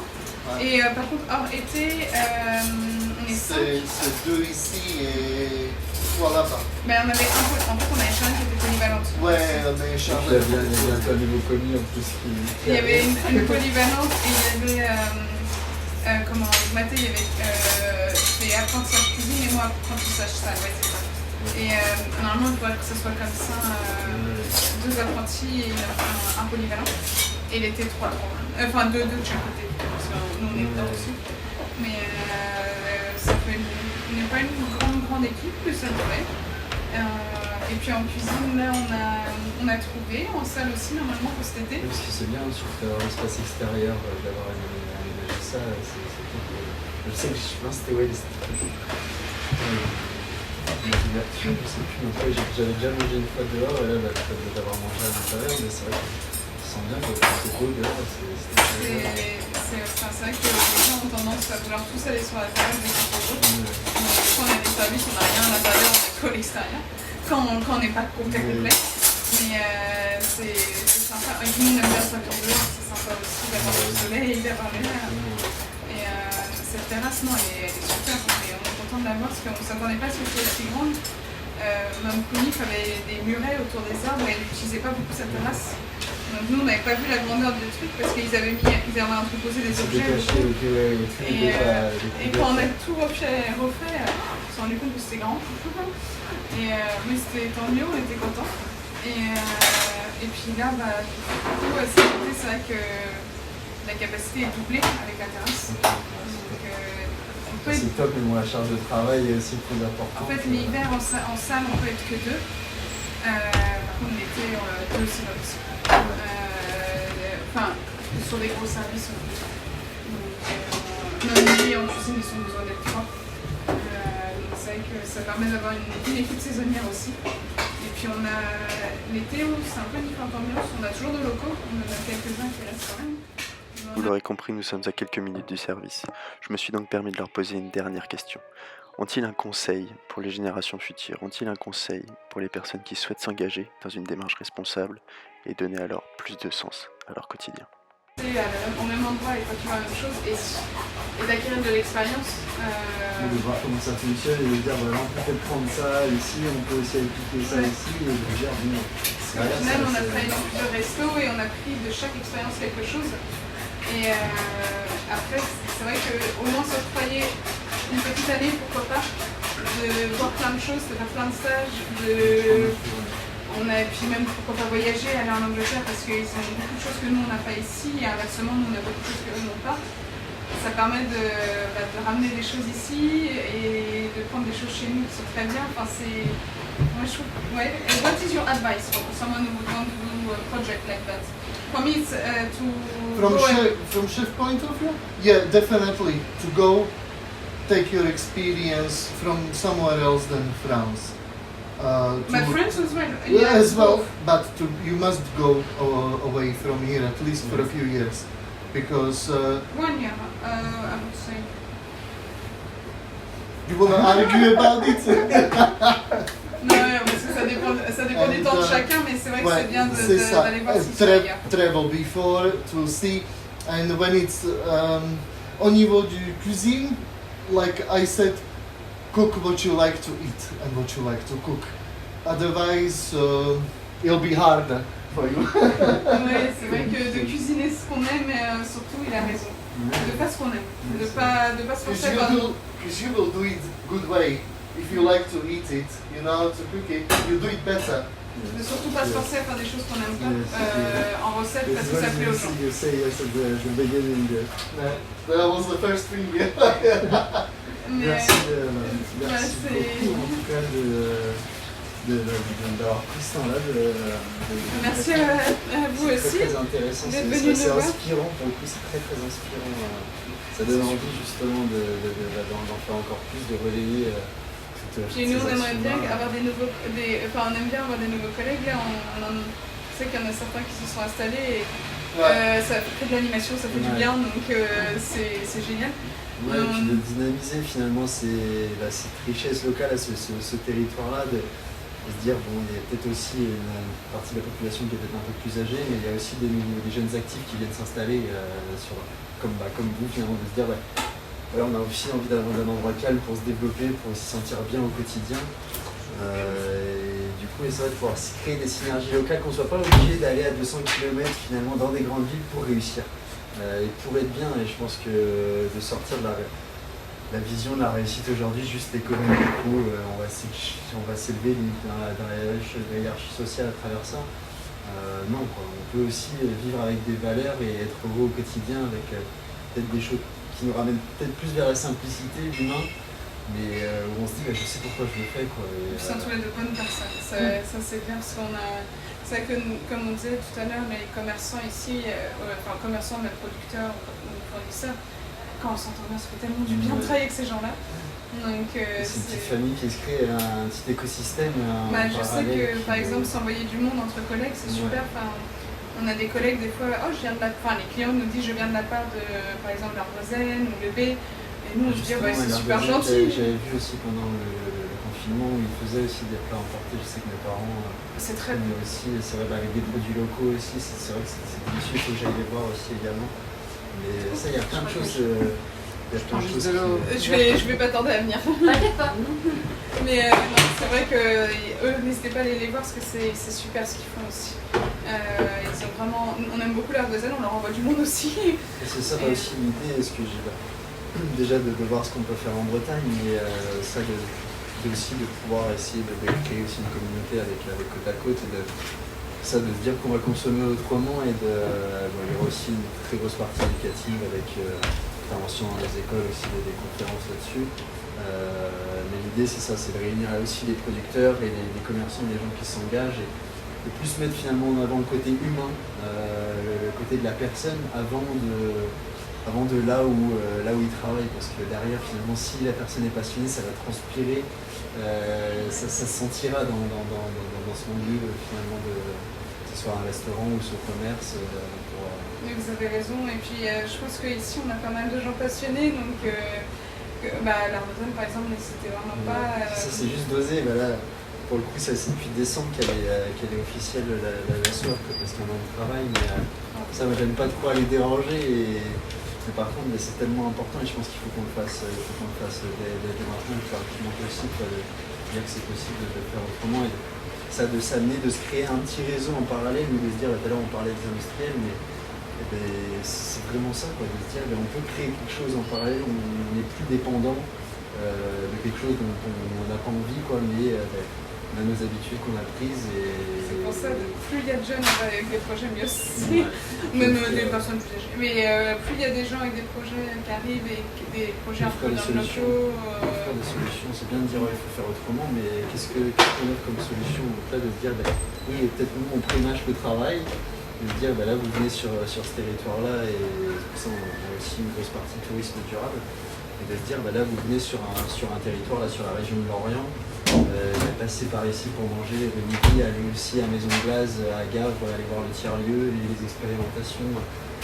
Ouais. Et par contre, hors été, on est 5. C'est deux ici et trois là-bas. Ben, on avait un peu, en fait, on avait changé qui était polyvalente. Ouais, on est Et puis chargé. il y a bientôt un nouveau commis en plus qui... Il y avait une polyvalente et il y avait, comment, Mathé, il y avait fait apprentissage cuisine et moi apprentissage salle, ouais, c'est ça. Et normalement, il faudrait que ce soit comme ça, 2 apprentis et un polyvalent. Et il était 3, enfin 2 de chaque côté. parce que nous on est dedans aussi. Mais on n'est pas une grande équipe, mais ça devrait. Et puis en cuisine, là on a trouvé, en salle aussi normalement pour cet été. Parce que c'est bien, surtout d'avoir l'espace extérieur, d'avoir aménagé ça, c'est top. Je sais que je pense que c'était l'ouverture, je sais plus, mais après j'avais déjà mangé une fois dehors, et là d'avoir mangé à l'intérieur, mais c'est vrai que tu sens bien que c'est beau dehors, c'est vrai que les gens ont tendance à vouloir tous aller sur la table dès qu'il fait beau. Quand on a des services, on n'a rien à l'intérieur, on n'a qu'à l'extérieur. Quand on n'est pas complet. Mais c'est sympa. Et nous on aime bien sortir dehors, c'est sympa aussi d'avoir le soleil, d'avoir l'air. Et cette terrasse, non, elle est super. Et on est content de la voir parce qu'on ne s'attendait pas à ce qu'elle soit aussi grande. Mme Kounif avait des murets autour des arbres et elle n'utilisait pas beaucoup cette terrasse. Donc nous on n'avait pas vu la grandeur du truc parce qu'ils avaient entreposé des objets. Et quand on a tout refait, on s'est rendu compte que c'était grand. Mais c'était tant mieux, on était contents. Et puis là, c'est vrai que la capacité est doublée avec la terrasse. C'est top, mais bon, la charge de travail est aussi plus importante. En fait, l'hiver en salle, on peut être que 2. Par contre, l'été, 2 c'est pas possible. Sur des gros services, on peut. Même nuit en cuisine, ils ont besoin d'être 3. Donc c'est vrai que ça permet d'avoir une équipe saisonnière aussi. Et puis l'été, c'est un peu une différente ambiance. On a toujours de locaux, on en a quelques-uns qui restent quand même. Vous l'aurez compris, nous sommes à quelques minutes du service. Je me suis donc permis de leur poser une dernière question. Ont-ils un conseil pour les générations futures? Ont-ils un conseil pour les personnes qui souhaitent s'engager dans une démarche responsable et donner alors plus de sens à leur quotidien? Au même endroit et quand tu vois la même chose et d'acquérir de l'expérience. De voir comment ça fonctionne et de dire voilà, on peut prendre ça ici, on peut aussi appliquer ça ici et de dire bon. Au final, on a travaillé dans plusieurs restos et on a pris de chaque expérience quelque chose. Et après, c'est vrai qu'au moins s'octroyer une petite année, pourquoi pas, de voir plein de choses, de faire plein de stages, et puis même pourquoi pas voyager, aller en Angleterre parce qu'ils ont beaucoup de choses que nous on n'a pas ici et inversement nous on a beaucoup de choses qu'eux n'ont pas. Ça permet de ramener des choses ici et de prendre des choses chez nous qui sont très bien. Moi je trouve, ouais. And what is your advice for someone who would want to do a project like that? For me it's From chef point of view? Yeah, definitely. To go take your experience from somewhere else than France. My friends as well. Yeah, as well, but you must go away from here at least for a few years, because 1 year, I would say. You wanna argue about it? Non, parce que ça dépend du temps de chacun, mais c'est vrai que c'est bien d'aller voir si c'est ailleurs. Travel before to see, and when it's au niveau du cuisine, like I said, cook what you like to eat and what you like to cook. Otherwise, it'll be harder for you. Ouais, c'est vrai que de cuisiner ce qu'on aime, mais surtout il a raison. De pas ce qu'on aime, de pas se forcer par nous. Because you will do it good way. If you like to eat it, you know how to cook it, you do it better. De surtout pas se forcer à faire des choses qu'on n'aime pas en recette parce que ça plaît aux gens. You say yes at the beginning. That was the first thing. Merci beaucoup en tout cas d'avoir pris ce temps-là. Merci à vous aussi. C'est très intéressant, c'est inspirant pour le coup, c'est très inspirant. Ça donne envie justement d'en faire encore plus, de relayer Et nous on aimerait bien avoir on aime bien avoir des nouveaux collègues. Là, on sait qu'il y en a certains qui se sont installés et ça fait de l'animation, ça fait du bien, donc c'est génial. Ouais, et puis de dynamiser finalement cette richesse locale, ce territoire-là, de se dire, bon, il y a peut-être aussi une partie de la population qui est peut-être un peu plus âgée, mais il y a aussi des jeunes actifs qui viennent s'installer, comme vous finalement, de se dire, on a aussi envie d'avoir un endroit calme pour se développer, pour se sentir bien au quotidien. Et du coup, c'est vrai de pouvoir créer des synergies locales, qu'on ne soit pas obligé d'aller à 200 km finalement dans des grandes villes pour réussir. Et pour être bien, et je pense que de sortir de la vision de la réussite aujourd'hui, juste l'économie, du coup, on va s'élever dans la hiérarchie sociale à travers ça. Non, quoi. On peut aussi vivre avec des valeurs et être heureux au quotidien avec peut-être des choses qui nous ramènent peut-être plus vers la simplicité, l'humain, mais où on se dit je sais pourquoi je le fais quoi. Et puis s'entourer de bonnes personnes, ça c'est bien parce qu'on a. C'est vrai que comme on disait tout à l'heure, les commerçants ici, enfin commerçants, mais producteurs ou fournisseurs, quand on s'entend bien, ça fait tellement du bien de travailler avec ces gens-là. Donc c'est une petite famille qui se crée, un petit écosystème. Je sais que par exemple s'envoyer du monde entre collègues c'est super. Enfin, on a des collègues des fois, oh je viens de la part, les clients nous disent je viens de la part de par exemple l'Arboisaine ou le B. Et nous on se dit ouais c'est super gentil. J'avais vu aussi pendant le confinement où ils faisaient aussi des plats emportés, je sais que mes parents c'est très mais aussi, c'est vrai avec des produits locaux aussi, c'est vrai que c'est délicieux, il faut que j'aille les voir aussi également. Mais ça il y a plein de choses. Je vais pas tarder à venir. Mais non, c'est vrai que eux n'hésitez pas à aller les voir parce que c'est super ce qu'ils font aussi. Ils sont vraiment, on aime beaucoup l'Arboisaine, on leur envoie du monde aussi. C'est ça aussi l'idée, ce que j'ai déjà de voir ce qu'on peut faire en Bretagne, mais ça aussi de pouvoir essayer de créer aussi une communauté avec côte à côte et de se dire qu'on va consommer autrement et il y aura aussi une très grosse partie éducative avec intervention dans les écoles aussi, des conférences là-dessus. Mais l'idée c'est ça, c'est de réunir aussi les producteurs et les commerçants, les gens qui s'engagent et plus mettre finalement en avant le côté humain, le côté de la personne avant de là où ils travaillent, parce que derrière finalement si la personne est passionnée ça va transpirer, ça se sentira dans son lieu finalement, que ce soit un restaurant ou son commerce. Mais vous avez raison, et puis je pense qu'ici on a pas mal de gens passionnés, donc l'Arboisaine par exemple n'hésitait vraiment pas. Ça c'est juste d'oser, là, pour le coup c'est depuis décembre qu'elle est officielle la soirée, parce qu'on a du travail, mais ça moi j'aime pas trop aller déranger, mais par contre c'est tellement important et je pense qu'il faut qu'on le fasse, dès maintenant, le plus rapidement possible, de dire que c'est possible de le faire autrement, et ça de s'amener, de se créer un petit réseau en parallèle, ou de se dire, tout à l'heure on parlait des industriels, mais c'est vraiment ça, de se dire on peut créer quelque chose en parallèle, on n'est plus dépendant de quelque chose dont on n'a pas envie, mais on a nos habitudes qu'on a prises. C'est pour ça que plus il y a de jeunes avec des projets, mieux c'est. Même des personnes plus âgées. Mais plus il y a des gens avec des projets qui arrivent et des projets un peu dans le locaux. Faire des solutions, c'est bien de dire il faut faire autrement, mais qu'est-ce qu'on offre comme solution? Donc là de se dire oui, peut-être nous on prémâche le travail, de se dire là vous venez sur ce territoire-là, et pour ça on a aussi une grosse partie tourisme durable, et de se dire là vous venez sur un territoire, là sur la région de Lorient, passer par ici pour manger le midi, aller aussi à Maison de Glace, à Gave, aller voir le tiers-lieu, les expérimentations.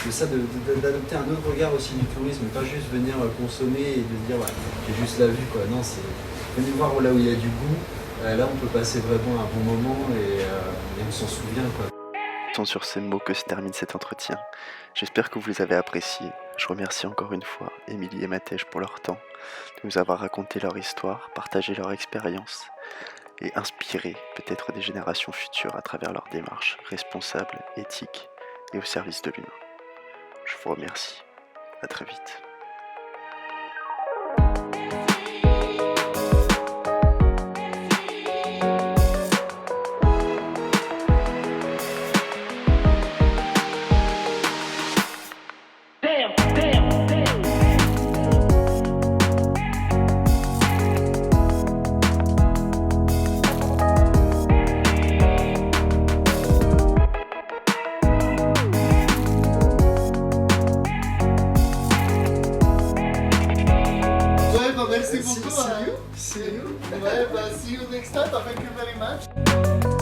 De ça, d'adopter un autre regard aussi du tourisme, pas juste venir consommer et de se dire j'ai juste la vue, non, c'est venir voir là où il y a du goût, là on peut passer vraiment un bon moment et on s'en souvient. C'est sur ces mots que se termine cet entretien. J'espère que vous les avez appréciés. Je remercie encore une fois Émilie et Matej pour leur temps, de nous avoir raconté leur histoire, partagé leur expérience et inspiré peut-être des générations futures à travers leur démarche responsable, éthique et au service de l'humain. Je vous remercie. À très vite. Merci beaucoup. See you. See you next time. Thank you very much.